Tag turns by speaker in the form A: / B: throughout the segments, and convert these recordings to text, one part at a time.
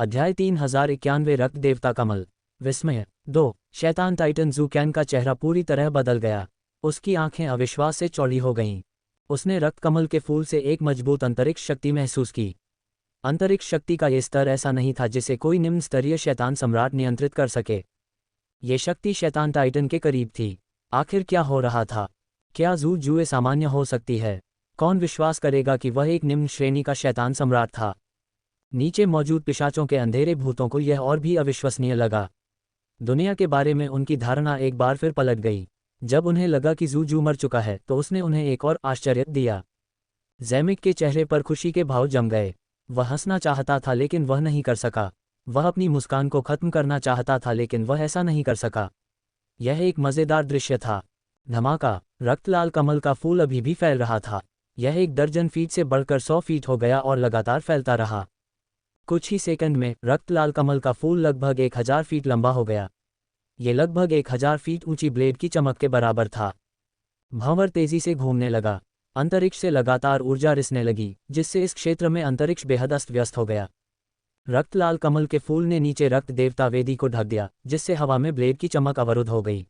A: अध्याय 3091 रक्त देवता कमल। विस्मय 2। शैतान टाइटन ज़ूकैन का चेहरा पूरी तरह बदल गया। उसकी आंखें अविश्वास से चौड़ी हो गईं। उसने रक्त कमल के फूल से एक मजबूत अंतरिक्ष शक्ति महसूस की। अंतरिक्ष शक्ति का ये स्तर ऐसा नहीं था जिसे कोई निम्न स्तरीय शैतान सम्राट नियंत्रित कर सके। ये शक्ति शैतान टाइटन के करीब थी। आखिर क्या हो रहा था? क्या ज़ू जुए सामान्य हो सकती है? कौन विश्वास करेगा कि वह एक निम्न श्रेणी का शैतान सम्राट था? नीचे मौजूद पिशाचों के अंधेरे भूतों को यह और भी अविश्वसनीय लगा। दुनिया के बारे में उनकी धारणा एक बार फिर पलट गई। जब उन्हें लगा कि ज़ू जू मर चुका है तो उसने उन्हें एक और आश्चर्य दिया। जैमिक के चेहरे पर खुशी के भाव जम गए। वह हंसना चाहता था लेकिन वह नहीं कर सका। वह अपनी मुस्कान को खत्म करना चाहता था लेकिन वह ऐसा नहीं कर सका। यह एक मज़ेदार दृश्य था। धमाका! रक्तलाल कमल का फूल अभी भी फैल रहा था। यह 1 दर्जन फीट से बढ़कर 100 फीट हो गया और लगातार फैलता रहा। कुछ ही सेकंड में रक्तलाल कमल का फूल लगभग 1000 फीट लंबा हो गया। ये लगभग 1000 फीट ऊंची ब्लेड की चमक के बराबर था। भंवर तेजी से घूमने लगा। अंतरिक्ष से लगातार ऊर्जा रिसने लगी, जिससे इस क्षेत्र में अंतरिक्ष बेहद अस्त व्यस्त हो गया। रक्तलाल कमल के फूल ने नीचे रक्त देवता वेदी को ढक दिया, जिससे हवा में ब्लेड की चमक अवरुद्ध हो गई।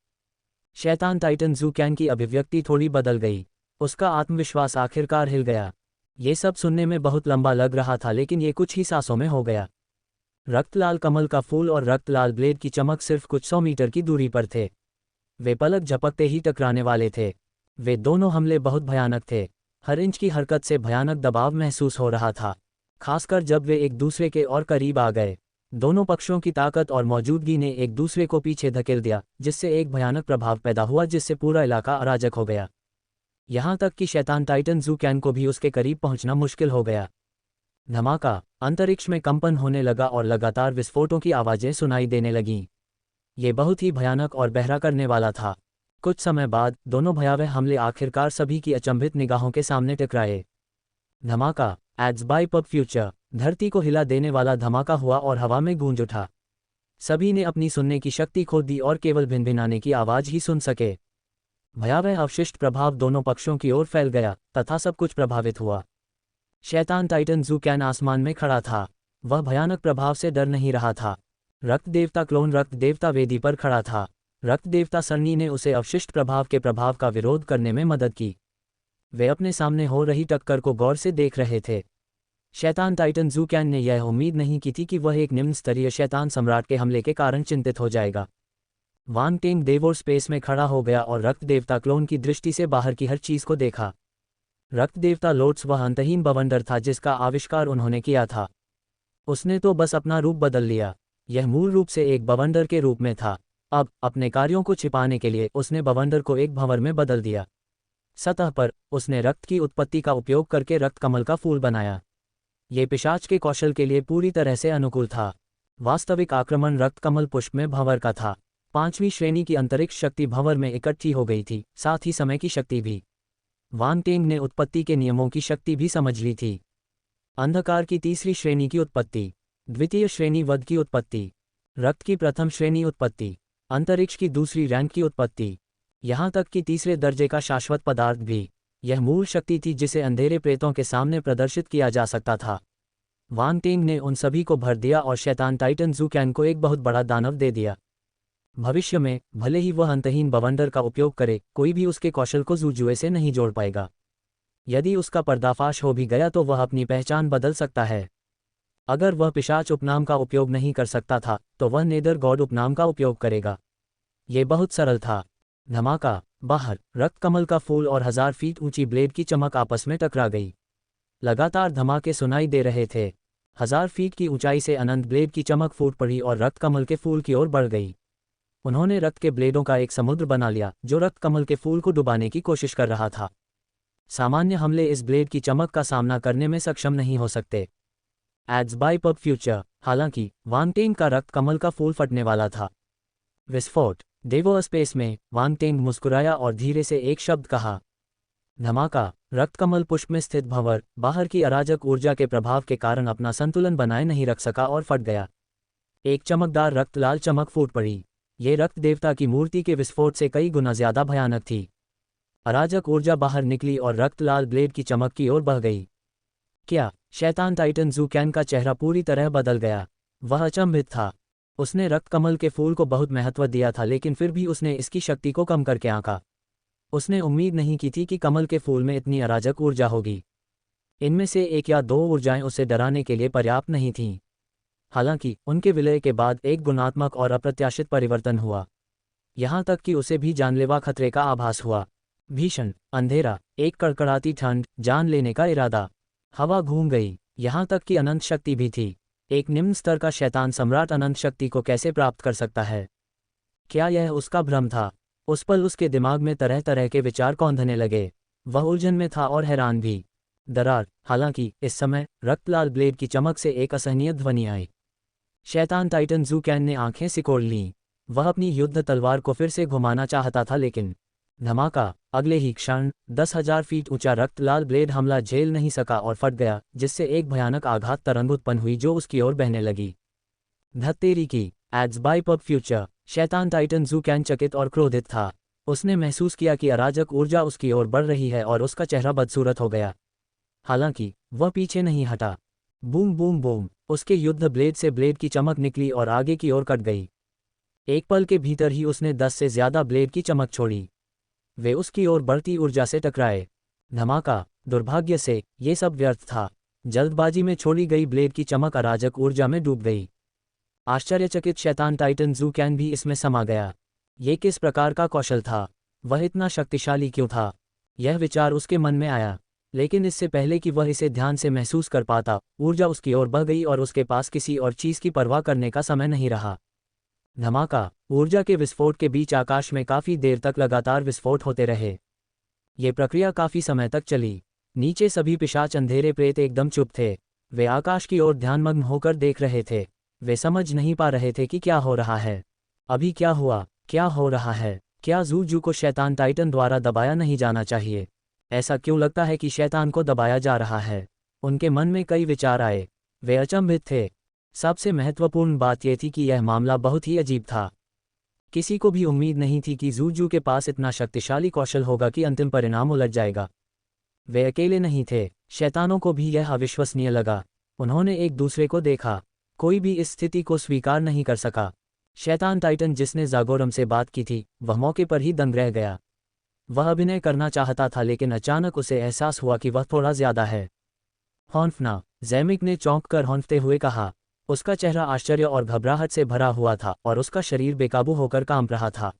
A: शैतान टाइटन ज़ूकैन की अभिव्यक्ति थोड़ी बदल गई। उसका आत्मविश्वास आखिरकार हिल गया। ये सब सुनने में बहुत लंबा लग रहा था लेकिन ये कुछ ही सांसों में हो गया। रक्तलाल कमल का फूल और रक्तलाल ब्लेड की चमक सिर्फ कुछ 100 मीटर की दूरी पर थे। वे पलक झपकते ही टकराने वाले थे। वे दोनों हमले बहुत भयानक थे। हर इंच की हरकत से भयानक दबाव महसूस हो रहा था, खासकर जब वे एक दूसरे के और करीब आ गए। दोनों पक्षों की ताकत और मौजूदगी ने एक दूसरे को पीछे धकेल दिया, जिससे एक भयानक प्रभाव पैदा हुआ जिससे पूरा इलाका अराजक हो गया। यहाँ तक कि शैतान टाइटन ज़ूकैन को भी उसके करीब पहुंचना मुश्किल हो गया। धमाका! अंतरिक्ष में कंपन होने लगा और लगातार विस्फोटों की आवाज़ें सुनाई देने लगीं। ये बहुत ही भयानक और बहरा करने वाला था। कुछ समय बाद दोनों भयावह हमले आखिरकार सभी की अचंभित निगाहों के सामने टकराए। धमाका! Ads bye pub future. धरती को हिला देने वाला धमाका हुआ और हवा में गूंज उठा। सभी ने अपनी सुनने की शक्ति खो दी और केवल भिनभिनाने की आवाज़ ही सुन सके। भयावह अवशिष्ट प्रभाव दोनों पक्षों की ओर फैल गया तथा सब कुछ प्रभावित हुआ। शैतान टाइटन ज़ूकैन आसमान में खड़ा था। वह भयानक प्रभाव से डर नहीं रहा था। रक्त देवता क्लोन रक्त देवता वेदी पर खड़ा था। रक्त देवता सरनी ने उसे अवशिष्ट प्रभाव के प्रभाव का विरोध करने में मदद की। वे अपने सामने हो रही टक्कर को गौर से देख रहे थे। शैतान टाइटन ज़ूकैन ने यह उम्मीद नहीं की थी कि वह एक निम्न स्तरीय शैतान सम्राट के हमले के कारण चिंतित हो जाएगा। वांग टेंग देवोर स्पेस में खड़ा हो गया और रक्त देवता क्लोन की दृष्टि से बाहर की हर चीज़ को देखा। रक्त देवता लोट्स वह अंतहीन बवंडर था जिसका आविष्कार उन्होंने किया था। उसने तो बस अपना रूप बदल लिया। यह मूल रूप से एक बवंडर के रूप में था। अब अपने कार्यों को छिपाने के लिए उसने बवंडर को एक भंवर में बदल दिया। सतह पर उसने रक्त की उत्पत्ति का उपयोग करके रक्त कमल का फूल बनाया। ये पिशाच के कौशल के लिए पूरी तरह से अनुकूल था। वास्तविक आक्रमण रक्त कमल पुष्प में भंवर का था। 5वीं श्रेणी की अंतरिक्ष शक्ति भंवर में इकट्ठी हो गई थी, साथ ही समय की शक्ति भी। वांग टेंग ने उत्पत्ति के नियमों की शक्ति भी समझ ली थी। अंधकार की 3री श्रेणी की उत्पत्ति, द्वितीय श्रेणी वध की उत्पत्ति, रक्त की प्रथम श्रेणी उत्पत्ति, अंतरिक्ष की 2री रैंक की उत्पत्ति, यहाँ तक कि 3रे दर्जे का शाश्वत पदार्थ भी। यह मूल शक्ति थी जिसे अंधेरे प्रेतों के सामने प्रदर्शित किया जा सकता था। वांग टेंग ने उन सभी को भर दिया और शैतान टाइटन ज़ूकैन को एक बहुत बड़ा दानव दे दिया। भविष्य में भले ही वह अंतहीन बवंडर का उपयोग करे, कोई भी उसके कौशल को ज़ू जुए से नहीं जोड़ पाएगा। यदि उसका पर्दाफाश हो भी गया तो वह अपनी पहचान बदल सकता है। अगर वह पिशाच उपनाम का उपयोग नहीं कर सकता था तो वह नेदर गॉड उपनाम का उपयोग करेगा। ये बहुत सरल था। धमाका! बाहर रक्त कमल का फूल और 1000 फीट ऊंची ब्लेड की चमक आपस में टकरा गई। लगातार धमाके सुनाई दे रहे थे। 1000 फीट की ऊंचाई से अनंत ब्लेड की चमक फूट पड़ी और रक्त कमल के फूल की ओर बढ़ गई। उन्होंने रक्त के ब्लेडों का एक समुद्र बना लिया जो रक्त कमल के फूल को डुबाने की कोशिश कर रहा था। सामान्य हमले इस ब्लेड की चमक का सामना करने में सक्षम नहीं हो सकते। Ads bye pub future. हालांकि वांग टेंग का रक्त कमल का फूल फटने वाला था। विस्फोट! देवो स्पेस में वांग टेंग मुस्कुराया और धीरे से एक शब्द कहा। धमाका! रक्त कमल पुष्प में स्थित भंवर बाहर की अराजक ऊर्जा के प्रभाव के कारण अपना संतुलन बनाए नहीं रख सका और फट गया। एक चमकदार रक्त लाल चमक फूट पड़ी। ये रक्त देवता की मूर्ति के विस्फोट से कई गुना ज्यादा भयानक थी। अराजक ऊर्जा बाहर निकली और रक्त लाल ब्लेड की चमक की ओर बह गई। क्या? शैतान टाइटन ज़ूकैन का चेहरा पूरी तरह बदल गया। वह अचंभित था। उसने रक्त कमल के फूल को बहुत महत्व दिया था, लेकिन फिर भी उसने इसकी शक्ति को कम करके आंका। उसने उम्मीद नहीं की थी कि कमल के फूल में इतनी अराजक ऊर्जा होगी। इनमें से एक या दो ऊर्जाएं उसे डराने के लिए पर्याप्त नहीं थीं। हालांकि उनके विलय के बाद एक गुणात्मक और अप्रत्याशित परिवर्तन हुआ, यहाँ तक कि उसे भी जानलेवा खतरे का आभास हुआ। भीषण अंधेरा, एक कड़कड़ाती ठंड, जान लेने का इरादा। हवा घूम गई, यहाँ तक कि अनंत शक्ति भी थी। एक निम्न स्तर का शैतान सम्राट अनंत शक्ति को कैसे प्राप्त कर सकता है? क्या यह उसका भ्रम था? उस पल उसके दिमाग में तरह तरह के विचार कौंधने लगे। वह उलझन में था और हैरान भी। दरार। हालांकि इस समय रक्तलाल ब्लेड की चमक से एक असहनीय ध्वनि आई। शैतान टाइटन जू कैन ने आंखें सिकोड़ लीं। वह अपनी युद्ध तलवार को फिर से घुमाना चाहता था, लेकिन धमाका! अगले ही क्षण 10,000 फीट ऊंचा रक्तलाल ब्लेड हमला झेल नहीं सका और फट गया, जिससे एक भयानक आघात तरंग उत्पन्न हुई जो उसकी ओर बहने लगी। धत्तेरी की एड्स बाय पब फ्यूचर। शैतान टाइटन जू कैन चकित और क्रोधित था। उसने महसूस किया कि अराजक ऊर्जा उसकी ओर बढ़ रही है और उसका चेहरा बदसूरत हो गया। हालांकि वह पीछे नहीं हटा। बूम बूम बूम, उसके युद्ध ब्लेड से ब्लेड की चमक निकली और आगे की ओर कट गई। एक पल के भीतर ही उसने 10 से ज्यादा ब्लेड की चमक छोड़ी। वे उसकी ओर बढ़ती ऊर्जा से टकराए। धमाका! दुर्भाग्य से ये सब व्यर्थ था। जल्दबाजी में छोड़ी गई ब्लेड की चमक अराजक ऊर्जा में डूब गई। आश्चर्यचकित शैतान टाइटन जू कैन भी इसमें समा गया। ये किस प्रकार का कौशल था? वह इतना शक्तिशाली क्यों था? यह विचार उसके मन में आया, लेकिन इससे पहले कि वह इसे ध्यान से महसूस कर पाता, ऊर्जा उसकी ओर बह गई और उसके पास किसी और चीज़ की परवाह करने का समय नहीं रहा। धमाका! ऊर्जा के विस्फोट के बीच आकाश में काफी देर तक लगातार विस्फोट होते रहे। ये प्रक्रिया काफी समय तक चली। नीचे सभी पिशाच अंधेरे प्रेत एकदम चुप थे। वे आकाश की ओर ध्यानमग्न होकर देख रहे थे। वे समझ नहीं पा रहे थे कि क्या हो रहा है। अभी क्या हुआ? क्या हो रहा है? क्या जू जू को शैतान टाइटन द्वारा दबाया नहीं जाना चाहिए? ऐसा क्यों लगता है कि शैतान को दबाया जा रहा है? उनके मन में कई विचार आए। वे अचंभित थे। सबसे महत्वपूर्ण बात यह थी कि यह मामला बहुत ही अजीब था। किसी को भी उम्मीद नहीं थी कि जू जू के पास इतना शक्तिशाली कौशल होगा कि अंतिम परिणाम उलझ जाएगा। वे अकेले नहीं थे, शैतानों को भी यह अविश्वसनीय लगा। उन्होंने एक दूसरे को देखा। कोई भी इस स्थिति को स्वीकार नहीं कर सका। शैतान टाइटन जिसने जागोरम से बात की थी, वह मौके पर ही दंग रह गया। वह अभिनय करना चाहता था, लेकिन अचानक उसे एहसास हुआ कि वह थोड़ा ज्यादा है। हॉन्फना! जैमिक ने चौंक कर हौंफते हुए कहा। उसका चेहरा आश्चर्य और घबराहट से भरा हुआ था और उसका शरीर बेकाबू होकर कांप रहा था।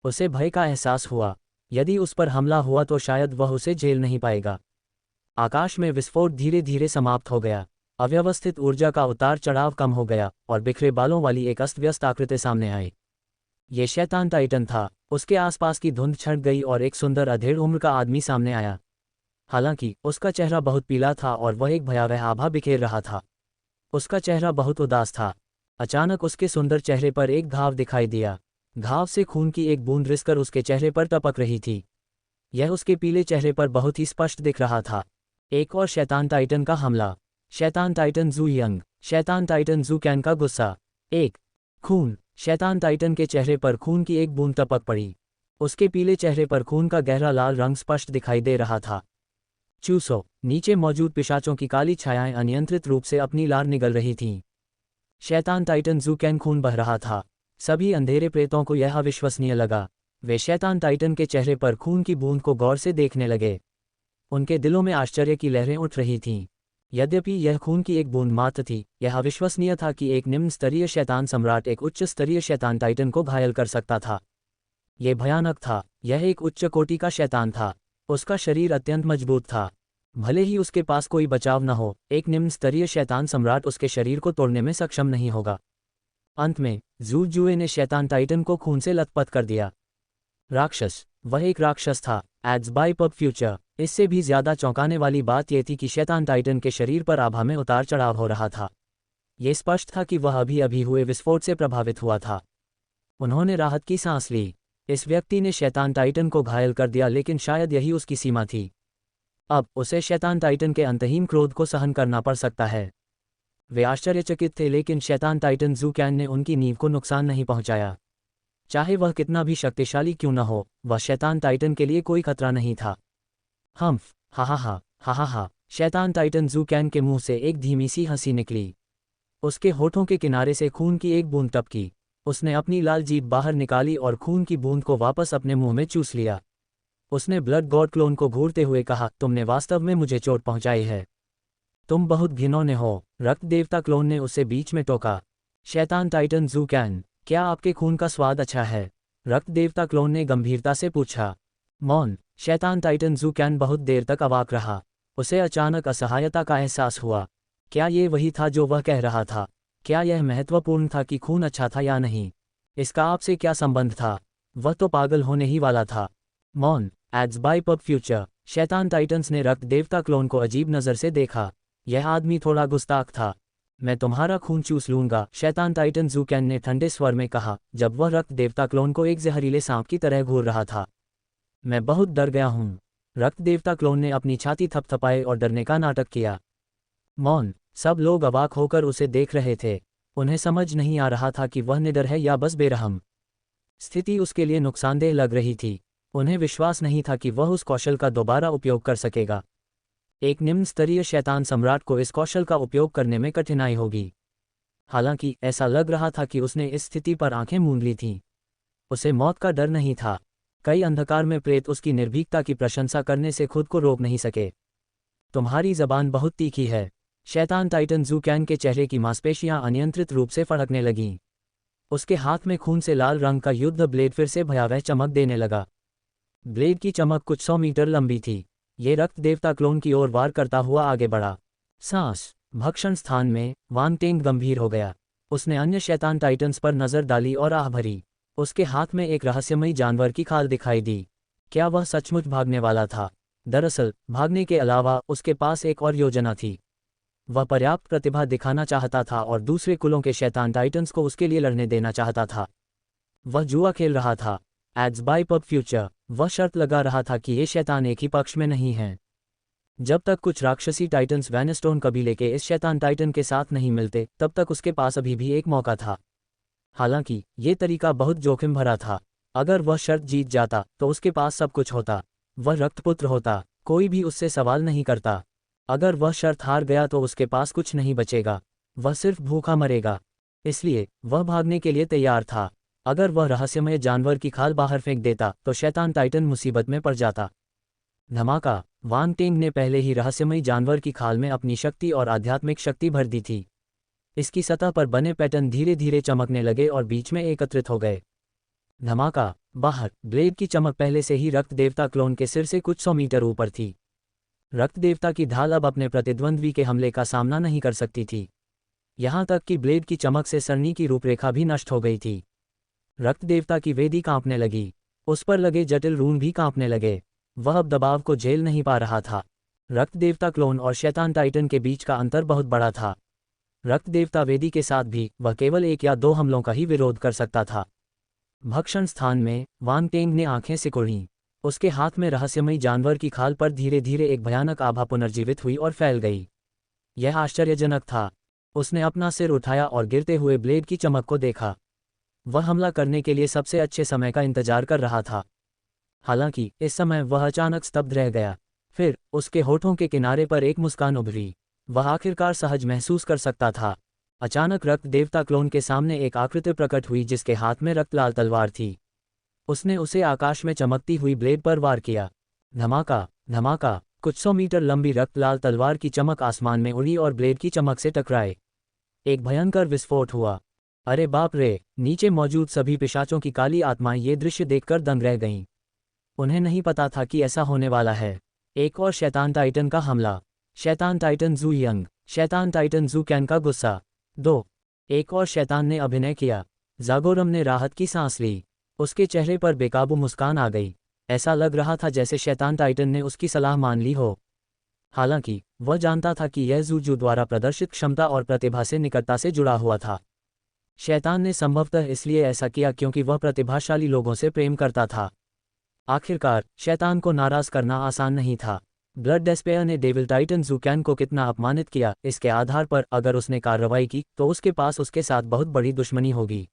A: उसे भय का एहसास हुआ। यदि उस पर हमला हुआ तो शायद वह उसे झेल नहीं पाएगा। आकाश में विस्फोट धीरे धीरे समाप्त हो गया। अव्यवस्थित ऊर्जा का उतार चढ़ाव कम हो गया और बिखरे बालों वाली एक अस्त व्यस्त आकृति सामने आई। ये शैतान टाइटन था। उसके आसपास की धुंध छट गई और एक सुंदर अधेड़ उम्र का आदमी सामने आया। हालांकि उसका चेहरा बहुत पीला था और वह एक भयावह आभा बिखेर रहा था। उसका चेहरा बहुत उदास था। अचानक उसके सुंदर चेहरे पर एक घाव दिखाई दिया। घाव से खून की एक बूंद रिसकर उसके चेहरे पर टपक रही थी। यह उसके पीले चेहरे पर बहुत ही स्पष्ट दिख रहा था। एक और शैतान टाइटन का हमला। शैतान टाइटन जू यंग। शैतान टाइटन जू कैन का गुस्सा। एक खून। शैतान टाइटन के चेहरे पर खून की एक बूंद टपक पड़ी। उसके पीले चेहरे पर खून का गहरा लाल रंग स्पष्ट दिखाई दे रहा था। चूसो! नीचे मौजूद पिशाचों की काली छायाएं अनियंत्रित रूप से अपनी लार निगल रही थीं। शैतान टाइटन जू कैन खून बह रहा था। सभी अंधेरे प्रेतों को यह अविश्वसनीय लगा। वे शैतान टाइटन के चेहरे पर खून की बूंद को गौर से देखने लगे। उनके दिलों में आश्चर्य की लहरें उठ रही थीं। यद्यपि यह खून की एक बूंद मात्र थी, यह अविश्वसनीय था कि एक निम्न स्तरीय शैतान सम्राट एक उच्च स्तरीय शैतान टाइटन को घायल कर सकता था। यह भयानक था। यह एक उच्च कोटि का शैतान था। उसका शरीर अत्यंत मजबूत था। भले ही उसके पास कोई बचाव न हो, एक निम्न स्तरीय शैतान सम्राट उसके शरीर को तोड़ने में सक्षम नहीं होगा। अंत में जू जुए ने शैतान टाइटन को खून से लथपथ कर दिया। राक्षस! वह एक राक्षस था। Ads bye pub future. इससे भी ज्यादा चौंकाने वाली बात यह थी कि शैतान टाइटन के शरीर पर आभा में उतार चढ़ाव हो रहा था। ये स्पष्ट था कि वह अभी अभी हुए विस्फोट से प्रभावित हुआ था। उन्होंने राहत की सांस ली। इस व्यक्ति ने शैतान टाइटन को घायल कर दिया, लेकिन शायद यही उसकी सीमा थी। अब उसे शैतान टाइटन के अंतहीन क्रोध को सहन करना पड़ सकता है। वे आश्चर्यचकित थे, लेकिन शैतान टाइटन जू कैन ने उनकी नींव को नुकसान नहीं पहुंचाया। चाहे वह कितना भी शक्तिशाली क्यों न हो, वह शैतान टाइटन के लिए कोई खतरा नहीं था। हम्फ! हा हा हा हा हा हा! शैतान टाइटन जू कैन के मुंह से एक धीमी सी हंसी निकली। उसके होठों के किनारे से खून की एक बूंद टपकी। उसने अपनी लाल जीभ बाहर निकाली और खून की बूंद को वापस अपने मुंह में चूस लिया। उसने ब्लड गॉड क्लोन को घूरते हुए कहा, तुमने वास्तव में मुझे चोट पहुंचाई है। तुम बहुत घिनौने हो। रक्त देवता क्लोन ने उसे बीच में टोका। शैतान टाइटन जू कैन, क्या आपके खून का स्वाद अच्छा है? रक्त देवता क्लोन ने गंभीरता से पूछा। मौन। शैतान टाइटन जू कैन बहुत देर तक अवाक रहा। उसे अचानक असहायता का एहसास हुआ। क्या ये वही था जो वह कह रहा था? क्या यह महत्वपूर्ण था कि खून अच्छा था या नहीं? इसका आपसे क्या संबंध था? वह तो पागल होने ही वाला था। मौन। Ads bye pub future. शैतान टाइटन्स ने रक्त देवता क्लोन को अजीब नज़र से देखा। यह आदमी थोड़ा गुस्ताख था। मैं तुम्हारा खून चूस लूंगा, शैतान टाइटन जू कैन ने ठंडे स्वर में कहा, जब वह रक्त देवता क्लोन को एक जहरीले सांप की तरह घूर रहा था। मैं बहुत डर गया हूँ। रक्त देवता क्लोन ने अपनी छाती थपथपाई और डरने का नाटक किया। मौन। सब लोग अवाक होकर उसे देख रहे थे। उन्हें समझ नहीं आ रहा था कि वह निडर है या बस बेरहम। स्थिति उसके लिए नुकसानदेह लग रही थी। उन्हें विश्वास नहीं था कि वह उस कौशल का दोबारा उपयोग कर सकेगा। एक निम्न स्तरीय शैतान सम्राट को इस कौशल का उपयोग करने में कठिनाई होगी। हालांकि ऐसा लग रहा था कि उसने इस स्थिति पर आंखें मूंद ली थीं। उसे मौत का डर नहीं था। कई अंधकार में प्रेत उसकी निर्भीकता की प्रशंसा करने से खुद को रोक नहीं सके। तुम्हारी जबान बहुत तीखी है। शैतान टाइटन जू कैन के चेहरे की मांसपेशियां अनियंत्रित रूप से फड़कने लगीं। उसके हाथ में खून से लाल रंग का युद्ध ब्लेड फिर से भयावह चमक देने लगा। ब्लेड की चमक कुछ 100 मीटर लंबी थी। ये रक्त देवता क्लोन की ओर वार करता हुआ आगे बढ़ा। सांस। भक्षण स्थान में वांग टेंग गंभीर हो गया। उसने अन्य शैतान टाइटन्स पर नजर डाली और आह भरी। उसके हाथ में एक रहस्यमयी जानवर की खाल दिखाई दी। क्या वह सचमुच भागने वाला था? दरअसल भागने के अलावा उसके पास एक और योजना थी। वह पर्याप्त प्रतिभा दिखाना चाहता था और दूसरे कुलों के शैतान टाइटन्स को उसके लिए लड़ने देना चाहता था। वह जुआ खेल रहा था। Ads bye pub future. वह शर्त लगा रहा था कि ये शैतान एक ही पक्ष में नहीं हैं। जब तक कुछ राक्षसी टाइटन्स वैनस्टोन कबीले के इस शैतान टाइटन के साथ नहीं मिलते, तब तक उसके पास अभी भी एक मौका था। हालांकि ये तरीका बहुत जोखिम भरा था। अगर वह शर्त जीत जाता तो उसके पास सब कुछ होता। वह रक्तपुत्र होता, कोई भी उससे सवाल नहीं करता। अगर वह शर्त हार गया तो उसके पास कुछ नहीं बचेगा। वह सिर्फ भूखा मरेगा। इसलिए वह भागने के लिए तैयार था। अगर वह रहस्यमय जानवर की खाल बाहर फेंक देता तो शैतान टाइटन मुसीबत में पड़ जाता। धमाका। वांग टेंग ने पहले ही रहस्यमयी जानवर की खाल में अपनी शक्ति और आध्यात्मिक शक्ति भर दी थी। इसकी सतह पर बने पैटर्न धीरे धीरे चमकने लगे और बीच में एकत्रित हो गए। धमाका। बाहर। ब्लेड की चमक पहले से ही रक्त देवता क्लोन के सिर से कुछ 100 मीटर ऊपर थी। रक्त देवता की ढाल अब अपने प्रतिद्वंद्वी के हमले का सामना नहीं कर सकती थी। यहां तक कि ब्लेड की चमक से सरनी की रूपरेखा भी नष्ट हो गई थी। रक्त देवता की वेदी कांपने लगी। उस पर लगे जटिल रून भी कांपने लगे। वह अब दबाव को झेल नहीं पा रहा था। रक्त देवता क्लोन और शैतान टाइटन के बीच का अंतर बहुत बड़ा था। रक्त देवता वेदी के साथ भी वह केवल 1 या 2 हमलों का ही विरोध कर सकता था। भक्षण स्थान में वांग टेंग ने आंखें सिकुड़ीं। उसके हाथ में रहस्यमयी जानवर की खाल पर धीरे धीरे एक भयानक आभा पुनर्जीवित हुई और फैल गई। यह आश्चर्यजनक था। उसने अपना सिर उठाया और गिरते हुए ब्लेड की चमक को देखा। वह हमला करने के लिए सबसे अच्छे समय का इंतजार कर रहा था। हालांकि इस समय वह अचानक स्तब्ध रह गया। फिर उसके होठों के किनारे पर एक मुस्कान उभरी। वह आखिरकार सहज महसूस कर सकता था। अचानक रक्त देवता क्लोन के सामने एक आकृति प्रकट हुई जिसके हाथ में रक्तलाल तलवार थी। उसने उसे आकाश में चमकती हुई ब्लेड पर वार किया। धमाका। धमाका। कुछ 100 मीटर लंबी रक्तलाल तलवार की चमक आसमान में उड़ी और ब्लेड की चमक से टकराए। एक भयंकर विस्फोट हुआ। अरे बाप रे! नीचे मौजूद सभी पिशाचों की काली आत्माएं ये दृश्य देखकर दंग रह गईं। उन्हें नहीं पता था कि ऐसा होने वाला है। एक और शैतान टाइटन का हमला। शैतान टाइटन जू यंग। शैतान टाइटन जू कैन का गुस्सा। 2। एक और शैतान ने अभिनय किया। जागोरम ने राहत की सांस ली। उसके चेहरे पर बेकाबू मुस्कान आ गई। ऐसा लग रहा था जैसे शैतान टाइटन ने उसकी सलाह मान ली हो। हालांकि वह जानता था कि यह जूजू द्वारा प्रदर्शित क्षमता और प्रतिभा से निकटता से जुड़ा हुआ था। शैतान ने संभवतः इसलिए ऐसा किया क्योंकि वह प्रतिभाशाली लोगों से प्रेम करता था। आखिरकार शैतान को नाराज करना आसान नहीं था। ब्लड डेस्पेयर ने डेविल टाइटन जू कैन को कितना अपमानित किया, इसके आधार पर अगर उसने कार्रवाई की तो उसके पास उसके साथ बहुत बड़ी दुश्मनी होगी।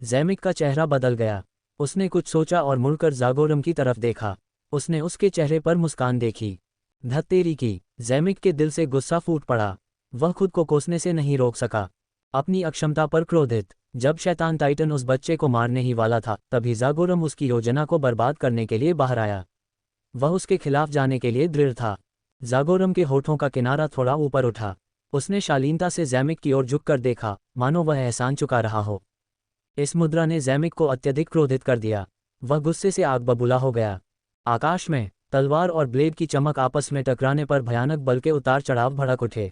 A: जैमिक का चेहरा बदल गया। उसने कुछ सोचा और मुड़कर जागोरम की तरफ देखा। उसने उसके चेहरे पर मुस्कान देखी। धत्तेरी की! जैमिक के दिल से गुस्सा फूट पड़ा। वह खुद को कोसने से नहीं रोक सका। अपनी अक्षमता पर क्रोधित, जब शैतान टाइटन उस बच्चे को मारने ही वाला था, तभी ज़ागोरम उसकी योजना को बर्बाद करने के लिए बाहर आया। वह उसके खिलाफ जाने के लिए दृढ़ था। ज़ागोरम के होठों का किनारा थोड़ा ऊपर उठा। उसने शालीनता से ज़ैमिक की ओर झुककर देखा, मानो वह एहसान चुका रहा हो। इस मुद्रा ने ज़ैमिक को अत्यधिक क्रोधित कर दिया। वह गुस्से से आग बबूला हो गया। आकाश में तलवार और ब्लेड की चमक आपस में टकराने पर भयानक बल के उतार चढ़ाव भड़क उठे।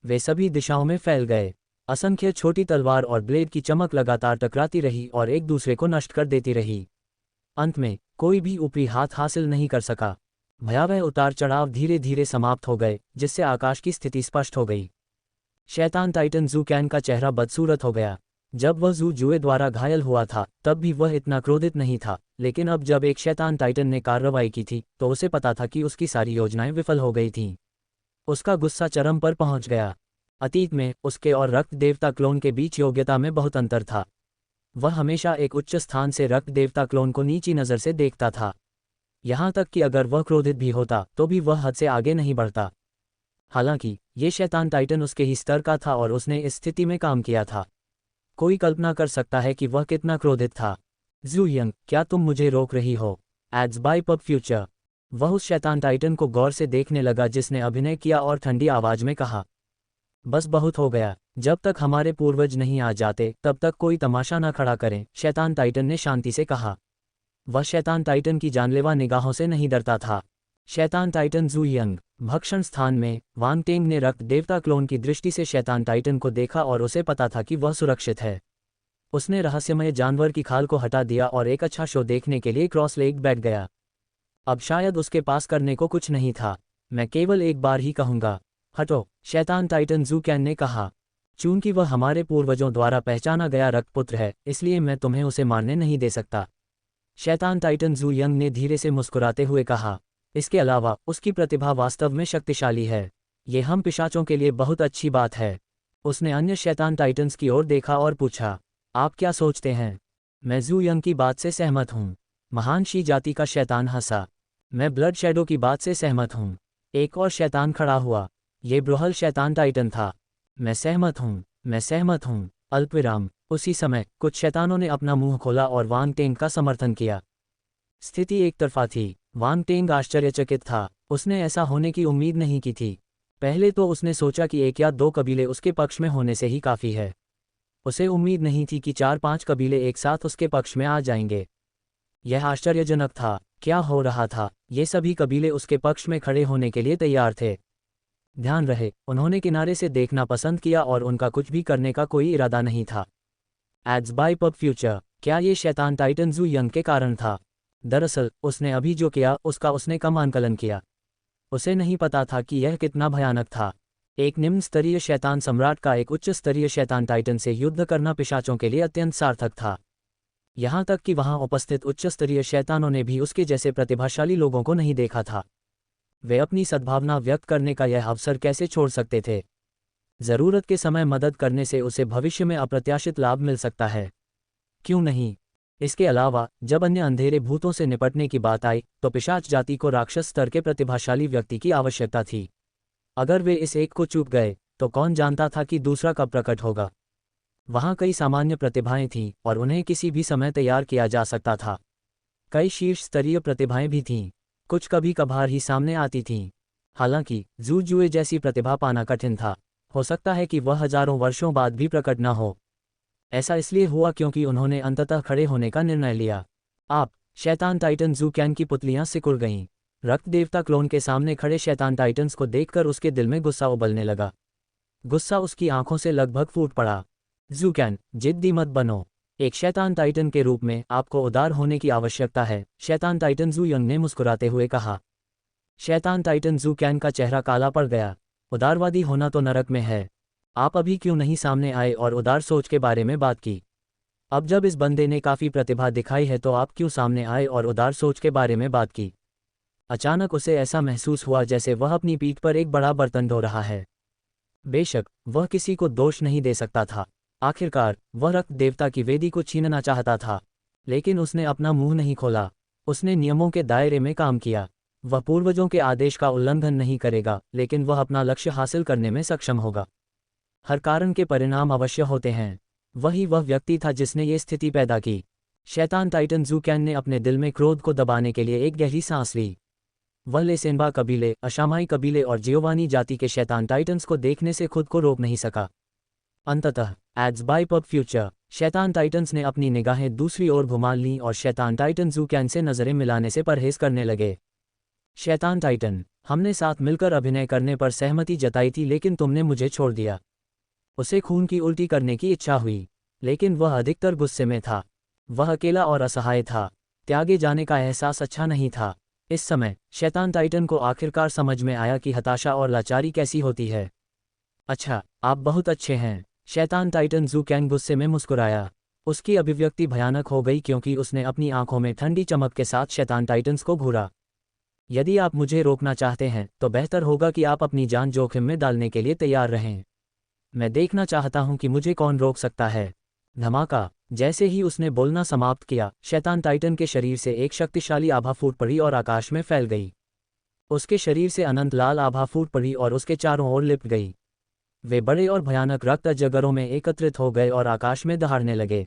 A: वे सभी दिशाओं में फैल गए। असंख्य छोटी तलवार और ब्लेड की चमक लगातार टकराती रही और एक दूसरे को नष्ट कर देती रही। अंत में कोई भी ऊपरी हाथ हासिल नहीं कर सका। भयावह उतार चढ़ाव धीरे धीरे समाप्त हो गए, जिससे आकाश की स्थिति स्पष्ट हो गई। शैतान टाइटन ज़ू कैन का चेहरा बदसूरत हो गया। जब वह ज़ू जुए द्वारा घायल हुआ था, तब भी वह इतना क्रोधित नहीं था, लेकिन अब जब एक शैतान टाइटन ने कार्रवाई की थी, तो उसे पता था कि उसकी सारी योजनाएं विफल हो गई थीं। उसका गुस्सा चरम पर पहुंच गया। अतीत में उसके और रक्त देवता क्लोन के बीच योग्यता में बहुत अंतर था। वह हमेशा एक उच्च स्थान से रक्त देवता क्लोन को नीची नज़र से देखता था। यहाँ तक कि अगर वह क्रोधित भी होता तो भी वह हद से आगे नहीं बढ़ता। हालांकि ये शैतान टाइटन उसके ही स्तर का था और उसने इस स्थिति में काम किया था। कोई कल्पना कर सकता है कि वह कितना क्रोधित था। ज़ू यंग, क्या तुम मुझे रोक रही हो? Ads bye pub future. वह उस शैतान टाइटन को गौर से देखने लगा जिसने अभिनय किया और ठंडी आवाज में कहा, बस बहुत हो गया। जब तक हमारे पूर्वज नहीं आ जाते तब तक कोई तमाशा ना खड़ा करें, शैतान टाइटन ने शांति से कहा। वह शैतान टाइटन की जानलेवा निगाहों से नहीं डरता था। शैतान टाइटन ज़ू यंग। भक्षण स्थान में वांग टेंग ने रक्त देवता क्लोन की दृष्टि से शैतान टाइटन को देखा और उसे पता था कि वह सुरक्षित है। उसने रहस्यमय जानवर की खाल को हटा दिया और एक अच्छा शो देखने के लिए क्रॉस लेग बैठ गया। अब शायद उसके पास करने को कुछ नहीं था। मैं केवल एक बार ही कहूँगा, हटो, शैतान टाइटन ज़ू कैन ने कहा। चूंकि वह हमारे पूर्वजों द्वारा पहचाना गया रक्तपुत्र है, इसलिए मैं तुम्हें उसे मारने नहीं दे सकता। शैतान टाइटन ज़ू यंग ने धीरे से मुस्कुराते हुए कहा। इसके अलावा उसकी प्रतिभा वास्तव में शक्तिशाली है। ये हम पिशाचों के लिए बहुत अच्छी बात है। उसने अन्य शैतान टाइटन्स की ओर देखा और पूछा, आप क्या सोचते हैं? मैं ज़ू यंग की बात से सहमत हूँ। महान शी जाति का शैतान हंसा। मैं ब्लड शैडो की बात से सहमत हूँ। एक और शैतान खड़ा हुआ। ये ब्रोहल शैतान टाइटन था। मैं सहमत हूँ, मैं सहमत हूँ। अल्पविराम। उसी समय कुछ शैतानों ने अपना मुंह खोला और वांग टेंग का समर्थन किया। स्थिति एक तरफा थी। वांग टेंग आश्चर्यचकित था। उसने ऐसा होने की उम्मीद नहीं की थी। पहले तो उसने सोचा कि एक या दो कबीले उसके पक्ष में होने से ही काफ़ी है। उसे उम्मीद नहीं थी कि 4-5 कबीले एक साथ उसके पक्ष में आ जाएंगे। यह आश्चर्यजनक था। क्या हो रहा था? ये सभी कबीले उसके पक्ष में खड़े होने के लिए तैयार थे। ध्यान रहे, उन्होंने किनारे से देखना पसंद किया और उनका कुछ भी करने का कोई इरादा नहीं था। Ads bye pub future. क्या ये शैतान टाइटन ज़ू यंग के कारण था? दरअसल उसने अभी जो किया उसका उसने कम आंकलन किया। उसे नहीं पता था कि यह कितना भयानक था। एक निम्न स्तरीय शैतान सम्राट का एक उच्च स्तरीय शैतान टाइटन से युद्ध करना पिशाचों के लिए अत्यंत सार्थक था। यहाँ तक कि वहाँ उपस्थित उच्च स्तरीय शैतानों ने भी उसके जैसे प्रतिभाशाली लोगों को नहीं देखा था। वे अपनी सद्भावना व्यक्त करने का यह अवसर कैसे छोड़ सकते थे? जरूरत के समय मदद करने से उसे भविष्य में अप्रत्याशित लाभ मिल सकता है, क्यों नहीं? इसके अलावा जब अन्य अंधेरे भूतों से निपटने की बात आई तो पिशाच जाति को राक्षस स्तर के प्रतिभाशाली व्यक्ति की आवश्यकता थी। अगर वे इस एक को चूक गए तो कौन जानता था कि दूसरा कब प्रकट होगा। वहाँ कई सामान्य प्रतिभाएं थीं और उन्हें किसी भी समय तैयार किया जा सकता था। कई शीर्ष स्तरीय प्रतिभाएं भी थीं, कुछ कभी कभार ही सामने आती थीं। हालांकि ज़ू जुए जैसी प्रतिभा पाना कठिन था। हो सकता है कि वह हजारों वर्षों बाद भी प्रकट न हो। ऐसा इसलिए हुआ क्योंकि उन्होंने अंततः खड़े होने का निर्णय लिया। आप शैतान टाइटन ज़ू कैन की पुतलियां सिकुड़ गईं। रक्त देवता क्लोन के सामने खड़े शैतान टाइटन्स को देखकर उसके दिल में गुस्सा उबलने लगा। गुस्सा उसकी आंखों से लगभग फूट पड़ा। ज़ू कैन, जिद्दी मत बनो। एक शैतान टाइटन के रूप में आपको उदार होने की आवश्यकता है, शैतान टाइटन ज़ू यंग ने मुस्कुराते हुए कहा। शैतान टाइटन ज़ू कैन का चेहरा काला पड़ गया। उदारवादी होना तो नरक में है। आप अभी क्यों नहीं सामने आए और उदार सोच के बारे में बात की? अब जब इस बंदे ने काफ़ी प्रतिभा दिखाई है तो आप क्यों सामने आए और उदार सोच के बारे में बात की? अचानक उसे ऐसा महसूस हुआ जैसे वह अपनी पीठ पर एक बड़ा बर्तन ढो रहा है। बेशक वह किसी को दोष नहीं दे सकता था। आखिरकार वह रक्त देवता की वेदी को छीनना चाहता था, लेकिन उसने अपना मुंह नहीं खोला। उसने नियमों के दायरे में काम किया। वह पूर्वजों के आदेश का उल्लंघन नहीं करेगा, लेकिन वह अपना लक्ष्य हासिल करने में सक्षम होगा। हर कारण के परिणाम अवश्य होते हैं। वही वह व्यक्ति था जिसने ये स्थिति पैदा की। शैतान टाइटन ज़ू कैन ने अपने दिल में क्रोध को दबाने के लिए एक गहरी सांस ली। वह लेसेनबा कबीले, अशामाई कबीले और जियोवानी जाति के शैतान टाइटन्स को देखने से खुद को रोक नहीं सका। अंततः एड्स बाय पब फ्यूचर, शैतान टाइटन्स ने अपनी निगाहें दूसरी ओर घुमा लीं और शैतान टाइटन ज़ू कैन से नज़रें मिलाने से परहेज करने लगे। शैतान टाइटन, हमने साथ मिलकर अभिनय करने पर सहमति जताई थी, लेकिन तुमने मुझे छोड़ दिया। उसे खून की उल्टी करने की इच्छा हुई, लेकिन वह अधिकतर गुस्से में था। वह अकेला और असहाय था। त्यागे जाने का एहसास अच्छा नहीं था। इस समय शैतान टाइटन को आखिरकार समझ में आया कि हताशा और लाचारी कैसी होती है। अच्छा, आप बहुत अच्छे हैं। शैतान टाइटन ज़ू कैन गुस्से में मुस्कुराया। उसकी अभिव्यक्ति भयानक हो गई क्योंकि उसने अपनी आंखों में ठंडी चमक के साथ शैतान टाइटन्स को घूरा। यदि आप मुझे रोकना चाहते हैं तो बेहतर होगा कि आप अपनी जान जोखिम में डालने के लिए तैयार रहें। मैं देखना चाहता हूं कि मुझे कौन रोक सकता है। धमाका। जैसे ही उसने बोलना समाप्त किया, शैतान टाइटन के शरीर से एक शक्तिशाली आभा फूट पड़ी और आकाश में फैल गई। उसके शरीर से अनंत लाल आभा फूट पड़ी और उसके चारों ओर लिपट गई। वे बड़े और भयानक रक्त अजगरों में एकत्रित हो गए और आकाश में दहाड़ने लगे।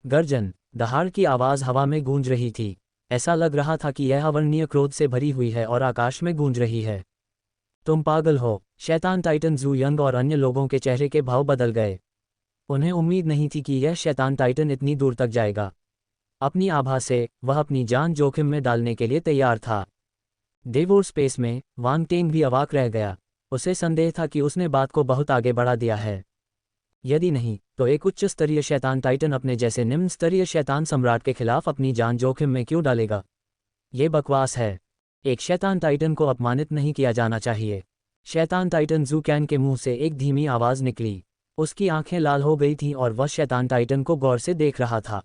A: गर्जन, दहाड़ की आवाज़ हवा में गूंज रही थी। ऐसा लग रहा था कि यह अवर्णनीय क्रोध से भरी हुई है और आकाश में गूंज रही है। तुम पागल हो। शैतान टाइटन ज़ू यंग और अन्य लोगों के चेहरे के भाव बदल गए। उन्हें उम्मीद नहीं थी कि यह शैतान टाइटन इतनी दूर तक जाएगा। अपनी आभा से वह अपनी जान जोखिम में डालने के लिए तैयार था। डेवोर स्पेस में वांग टेंग भी अवाक रह गया। उसे संदेह था कि उसने बात को बहुत आगे बढ़ा दिया है। यदि नहीं तो एक उच्च स्तरीय शैतान टाइटन अपने जैसे निम्न स्तरीय शैतान सम्राट के खिलाफ अपनी जान जोखिम में क्यों डालेगा? ये बकवास है। एक शैतान टाइटन को अपमानित नहीं किया जाना चाहिए। शैतान टाइटन ज़ू कैन के मुंह से एक धीमी आवाज़ निकली। उसकी आंखें लाल हो गई थीं और वह शैतान टाइटन को गौर से देख रहा था।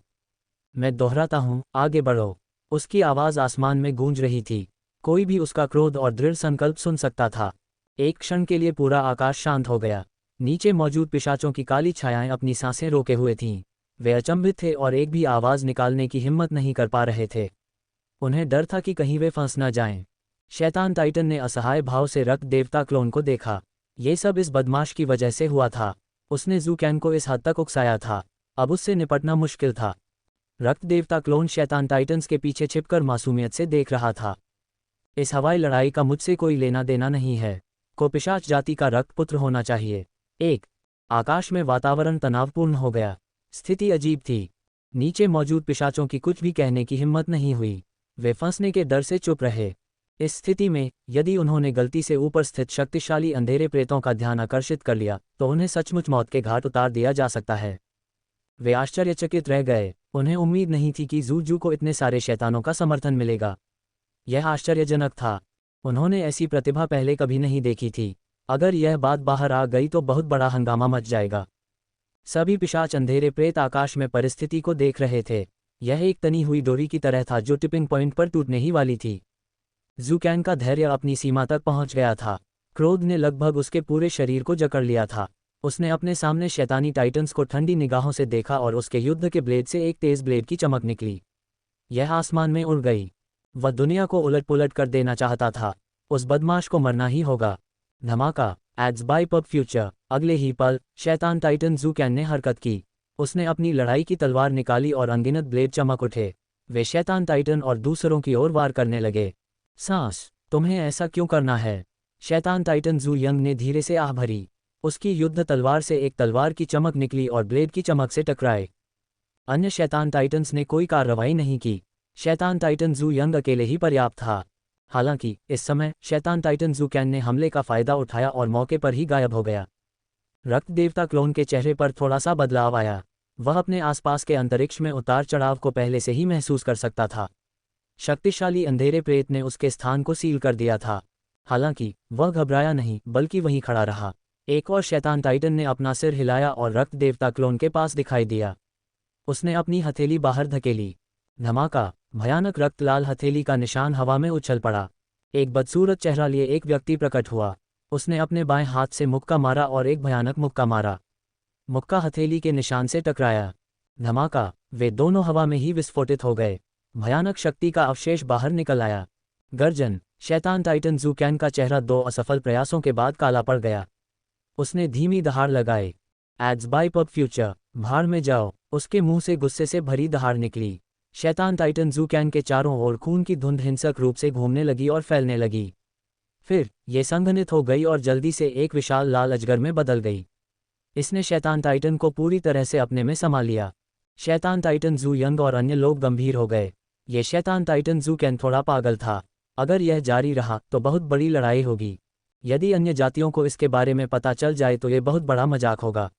A: मैं दोहराता हूँ, आगे बढ़ो। उसकी आवाज़ आसमान में गूंज रही थी। कोई भी उसका क्रोध और दृढ़ संकल्प सुन सकता था। एक क्षण के लिए पूरा आकाश शांत हो गया। नीचे मौजूद पिशाचों की काली छायाएं अपनी सांसें रोके हुए थीं। वे अचंभित थे और एक भी आवाज़ निकालने की हिम्मत नहीं कर पा रहे थे। उन्हें डर था कि कहीं वे फंस न जाएं। शैतान टाइटन ने असहाय भाव से रक्त देवता क्लोन को देखा। ये सब इस बदमाश की वजह से हुआ था। उसने ज़ू कैन को इस हद तक उकसाया था। अब उससे निपटना मुश्किल था। रक्त देवता क्लोन शैतान टाइटन्स के पीछे छिपकर मासूमियत से देख रहा था। इस हवाई लड़ाई का मुझसे कोई लेना देना नहीं है। को पिशाच जाति का रक्त पुत्र होना चाहिए। आकाश में वातावरण तनावपूर्ण हो गया। स्थिति अजीब थी। नीचे मौजूद पिशाचों की कुछ भी कहने की हिम्मत नहीं हुई। वे फंसने के डर से चुप रहे। इस स्थिति में यदि उन्होंने गलती से ऊपर स्थित शक्तिशाली अंधेरे प्रेतों का ध्यान आकर्षित कर लिया तो उन्हें सचमुच मौत के घाट उतार दिया जा सकता है। वे आश्चर्यचकित रह गए। उन्हें उम्मीद नहीं थी कि ज़ू को इतने सारे शैतानों का समर्थन मिलेगा। यह आश्चर्यजनक था। उन्होंने ऐसी प्रतिभा पहले कभी नहीं देखी थी। अगर यह बात बाहर आ गई तो बहुत बड़ा हंगामा मच जाएगा। सभी पिशाच अंधेरे प्रेत आकाश में परिस्थिति को देख रहे थे। यह एक तनी हुई डोरी की तरह था जो टिपिंग पॉइंट पर टूटने ही वाली थी। ज़ू कैन का धैर्य अपनी सीमा तक पहुंच गया था। क्रोध ने लगभग उसके पूरे शरीर को जकड़ लिया था। उसने अपने सामने शैतानी टाइटन्स को ठंडी निगाहों से देखा और उसके युद्ध के ब्लेड से एक तेज ब्लेड की चमक निकली। यह आसमान में उड़ गई। वह दुनिया को उलट पुलट कर देना चाहता था। उस बदमाश को मरना ही होगा। धमाका। Ads bye pub future. अगले ही पल शैतान टाइटन ज़ू कैन ने हरकत की। उसने अपनी लड़ाई की तलवार निकाली और अनगिनत ब्लेड चमक उठे। वे शैतान टाइटन और दूसरों की ओर वार करने लगे। सांस, तुम्हें ऐसा क्यों करना है? शैतान टाइटन ज़ू यंग ने धीरे से आह भरी। उसकी युद्ध तलवार से एक तलवार की चमक निकली और ब्लेड की चमक से टकराए। अन्य शैतान टाइटन्स ने कोई कार्रवाई नहीं की। शैतान टाइटन ज़ू यंग अकेले ही पर्याप्त था। हालांकि इस समय शैतान टाइटन ज़ू कैन ने हमले का फायदा उठाया और मौके पर ही गायब हो गया। रक्त देवता क्लोन के चेहरे पर थोड़ा सा बदलाव आया। वह अपने आसपास के अंतरिक्ष में उतार चढ़ाव को पहले से ही महसूस कर सकता था। शक्तिशाली अंधेरे प्रेत ने उसके स्थान को सील कर दिया था। हालांकि वह घबराया नहीं बल्कि वहीं खड़ा रहा। एक और शैतान टाइटन ने अपना सिर हिलाया और रक्त देवता क्लोन के पास दिखाई दिया। उसने अपनी हथेली बाहर धकेली। धमाका। भयानक रक्त लाल हथेली का निशान हवा में उछल पड़ा। एक बदसूरत चेहरा लिए एक व्यक्ति प्रकट हुआ। उसने अपने बाएं हाथ से मुक्का मारा और एक भयानक मुक्का मारा। मुक्का हथेली के निशान से टकराया। धमाका। वे दोनों हवा में ही विस्फोटित हो गए। भयानक शक्ति का अवशेष बाहर निकल आया। गर्जन। शैतान टाइटन ज़ू कैन का चेहरा 2 असफल प्रयासों के बाद काला पड़ गया। उसने धीमी दहाड़ लगाई। एड्स बाय पब फ्यूचर, भाड़ में जाओ। उसके मुंह से गुस्से से भरी दहाड़ निकली। शैतान टाइटन जू कैन के चारों ओर खून की धुंध हिंसक रूप से घूमने लगी और फैलने लगी। फिर ये संघनित हो गई और जल्दी से एक विशाल लाल अजगर में बदल गई। इसने शैतान टाइटन को पूरी तरह से अपने में समा लिया। शैतान टाइटन जू यंग और अन्य लोग गंभीर हो गए। ये शैतान टाइटन जू कैन थोड़ा पागल था। अगर यह जारी रहा तो बहुत बड़ी लड़ाई होगी। यदि अन्य जातियों को इसके बारे में पता चल जाए तो ये बहुत बड़ा मजाक होगा।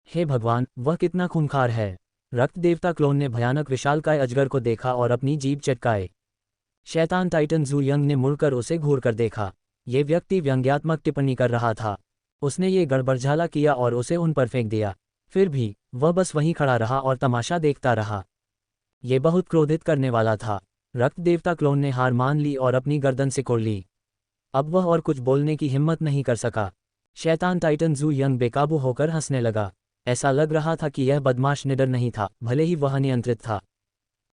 A: हे भगवान, वह कितना खूंखार है। रक्त देवता क्लोन ने भयानक विशालकाय अजगर को देखा और अपनी जीभ चटकाए। शैतान टाइटन जू यंग ने मुड़कर उसे घूरकर देखा। ये व्यक्ति व्यंग्यात्मक टिप्पणी कर रहा था। उसने ये गड़बड़झाला किया और उसे उन पर फेंक दिया। फिर भी वह बस वहीं खड़ा रहा और तमाशा देखता रहा। ये बहुत क्रोधित करने वाला था। रक्त देवता क्लोन ने हार मान ली और अपनी गर्दन सिकोड़ ली। अब वह और कुछ बोलने की हिम्मत नहीं कर सका। शैतान टाइटन जू यंग बेकाबू होकर हंसने लगा। ऐसा लग रहा था कि यह बदमाश निडर नहीं था, भले ही वह नियंत्रित था।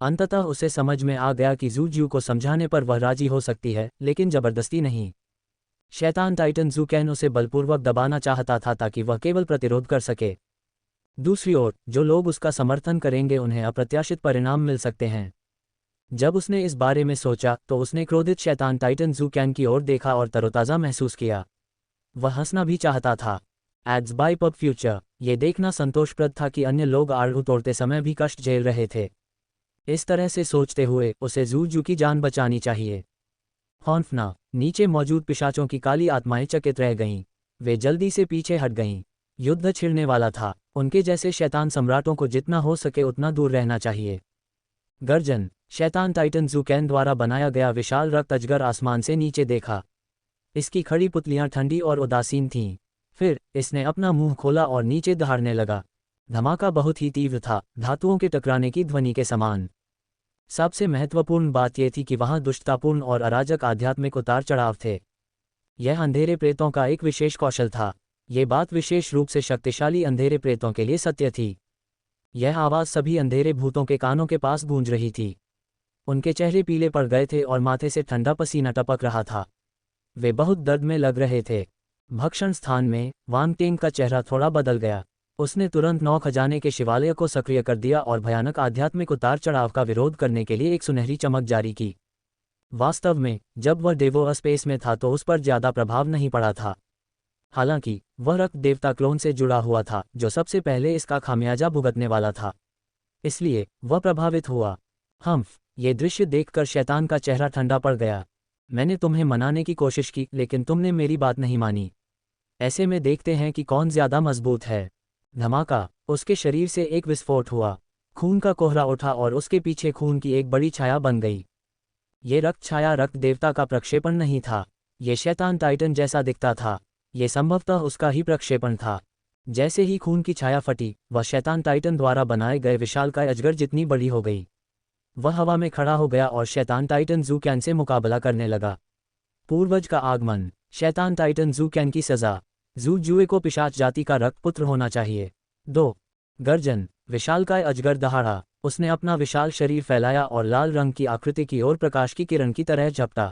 A: अंततः उसे समझ में आ गया कि जू जू को समझाने पर वह राजी हो सकती है, लेकिन जबरदस्ती नहीं। शैतान टाइटन जू कैन उसे बलपूर्वक दबाना चाहता था ताकि वह केवल प्रतिरोध कर सके। दूसरी ओर जो लोग उसका समर्थन करेंगे उन्हें अप्रत्याशित परिणाम मिल सकते हैं। जब उसने इस बारे में सोचा तो उसने क्रोधित शैतान टाइटन जू कैन की ओर देखा और तरोताज़ा महसूस किया। वह हंसना भी चाहता था। एड्स बाय पब फ्यूचर, ये देखना संतोषप्रद था कि अन्य लोग आड़ू तोड़ते समय भी कष्ट झेल रहे थे। इस तरह से सोचते हुए उसे जू जू की जान बचानी चाहिए। हॉन्फना, नीचे मौजूद पिशाचों की काली आत्माएं चकित रह गईं। वे जल्दी से पीछे हट गईं। युद्ध छिड़ने वाला था। उनके जैसे शैतान सम्राटों को जितना हो सके उतना दूर रहना चाहिए। गर्जन, शैतान टाइटन जू कैन द्वारा बनाया गया विशाल रक्त अजगर आसमान से नीचे देखा। इसकी खड़ी पुतलियां ठंडी और उदासीन थीं। फिर इसने अपना मुंह खोला और नीचे दहाड़ने लगा। धमाका बहुत ही तीव्र था, धातुओं के टकराने की ध्वनि के समान। सबसे महत्वपूर्ण बात यह थी कि वहां दुष्टतापूर्ण और अराजक आध्यात्मिक उतार चढ़ाव थे। यह अंधेरे प्रेतों का एक विशेष कौशल था। ये बात विशेष रूप से शक्तिशाली अंधेरे प्रेतों के लिए सत्य थी। यह आवाज़ सभी अंधेरे भूतों के कानों के पास गूंज रही थी। उनके चेहरे पीले पड़ गए थे और माथे से ठंडा पसीना टपक रहा था। वे बहुत दर्द में लग रहे थे। भक्षण स्थान में वांग टेंग का चेहरा थोड़ा बदल गया। उसने तुरंत 9 खजाने के शिवालय को सक्रिय कर दिया और भयानक आध्यात्मिक उतार चढ़ाव का विरोध करने के लिए एक सुनहरी चमक जारी की। वास्तव में जब वह डेवो स्पेस में था तो उस पर ज्यादा प्रभाव नहीं पड़ा था। हालांकि वह रक्त देवता क्लोन से जुड़ा हुआ था जो सबसे पहले इसका खामियाजा भुगतने वाला था, इसलिए वह प्रभावित हुआ। हम्फ, ये दृश्य देखकर शैतान का चेहरा ठंडा पड़ गया। मैंने तुम्हें मनाने की कोशिश की लेकिन तुमने मेरी बात नहीं मानी। ऐसे में देखते हैं कि कौन ज्यादा मजबूत है। धमाका, उसके शरीर से एक विस्फोट हुआ। खून का कोहरा उठा और उसके पीछे खून की एक बड़ी छाया बन गई। ये रक्त छाया रक्त देवता का प्रक्षेपण नहीं था। ये शैतान टाइटन जैसा दिखता था। ये संभवतः उसका ही प्रक्षेपण था। जैसे ही खून की छाया फटी, वह शैतान टाइटन द्वारा बनाए गए विशालकाय अजगर जितनी बड़ी हो गई। वह हवा में खड़ा हो गया और शैतान टाइटन जू कैन से मुकाबला करने लगा। पूर्वज का आगमन, शैतान टाइटन जू कैन की सजा। जू जुए को पिशाच जाति का रक्तपुत्र होना चाहिए। 2 गर्जन, विशालकाय अजगर दहाड़ा। उसने अपना विशाल शरीर फैलाया और लाल रंग की आकृति की ओर प्रकाश की किरण की तरह झपटा।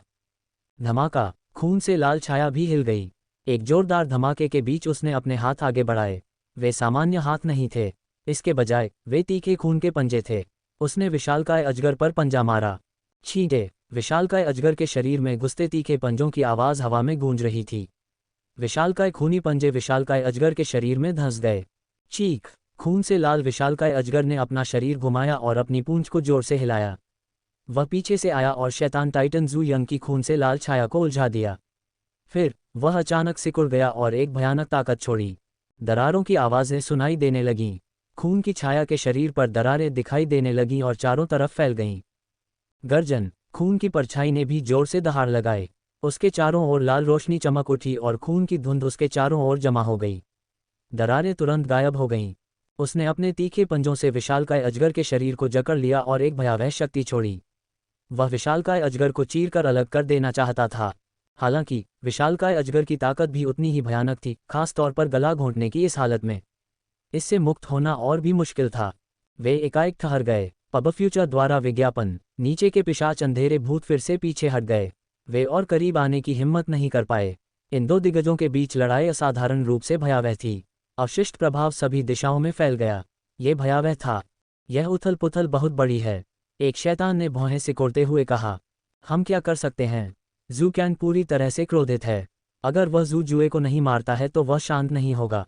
A: धमाका, खून से लाल छाया भी हिल गई। एक जोरदार धमाके के बीच उसने अपने हाथ आगे बढ़ाए। वे सामान्य हाथ नहीं थे, इसके बजाय वे तीखे खून के पंजे थे। उसने विशालकाय अजगर पर पंजा मारा। छींटे, विशालकाय अजगर के शरीर में घुसते तीखे पंजों की आवाज हवा में गूंज रही थी। विशालकाय खूनी पंजे विशालकाय अजगर के शरीर में धंस गए। चीख, खून से लाल विशालकाय अजगर ने अपना शरीर घुमाया और अपनी पूंछ को जोर से हिलाया। वह पीछे से आया और शैतान टाइटन जू यंग की खून से लाल छाया को उलझा दिया। फिर वह अचानक सिकुड़ गया और एक भयानक ताकत छोड़ी। दरारों की आवाज़ें सुनाई देने लगीं। खून की छाया के शरीर पर दरारें दिखाई देने लगीं और चारों तरफ फैल गईं। गर्जन, खून की परछाई ने भी जोर से दहाड़ लगाए। उसके चारों ओर लाल रोशनी चमक उठी और खून की धुंध उसके चारों ओर जमा हो गई। दरारें तुरंत गायब हो गईं। उसने अपने तीखे पंजों से विशालकाय अजगर के शरीर को जकड़ लिया और एक भयावह शक्ति छोड़ी। वह विशालकाय अजगर को चीरकर अलग कर देना चाहता था। हालांकि विशालकाय अजगर की ताकत भी उतनी ही भयानक थी, खास तौर पर गला घोंटने की इस हालत में। इससे मुक्त होना और भी मुश्किल था। वे एकाएक ठहर गए। पब फ्यूचर द्वारा विज्ञापन, नीचे के पिशाच अंधेरे भूत फिर से पीछे हट गए। वे और करीब आने की हिम्मत नहीं कर पाए। इन दो दिग्गजों के बीच लड़ाई असाधारण रूप से भयावह थी। अवशिष्ट प्रभाव सभी दिशाओं में फैल गया। ये भयावह था। यह उथल पुथल बहुत बड़ी है। एक शैतान ने भौहें सिकोड़ते हुए कहा। हम क्या कर सकते हैं? जू कैन पूरी तरह से क्रोधित है। अगर वह जू जुए को नहीं मारता है तो वह शांत नहीं होगा।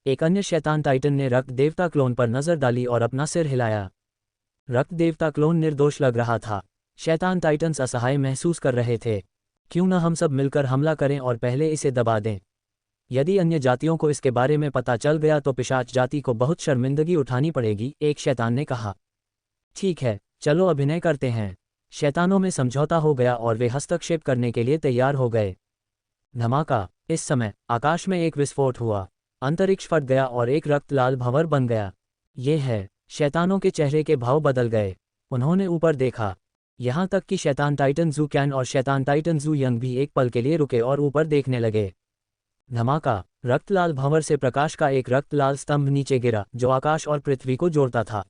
A: एक अन्य शैतान टाइटन ने रक्त देवता क्लोन पर नजर डाली और अपना सिर हिलाया। रक्त देवता क्लोन निर्दोष लग रहा था। शैतान टाइटन्स असहाय महसूस कर रहे थे। क्यों न हम सब मिलकर हमला करें और पहले इसे दबा दें। यदि अन्य जातियों को इसके बारे में पता चल गया तो पिशाच जाति को बहुत शर्मिंदगी उठानी पड़ेगी, एक शैतान ने कहा। ठीक है, चलो अभिनय करते हैं। शैतानों में समझौता हो गया और वे हस्तक्षेप करने के लिए तैयार हो गए। धमाका। इस समय आकाश में एक विस्फोट हुआ। अंतरिक्ष फट गया और एक रक्त लाल भंवर बन गया। ये है। शैतानों के चेहरे के भाव बदल गए। उन्होंने ऊपर देखा। यहाँ तक कि शैतान टाइटन जू कैन और शैतान टाइटन जू यंग भी एक पल के लिए रुके और ऊपर देखने लगे। धमाका। रक्तलाल भंवर से प्रकाश का एक रक्तलाल स्तंभ नीचे गिरा जो आकाश और पृथ्वी को जोड़ता था।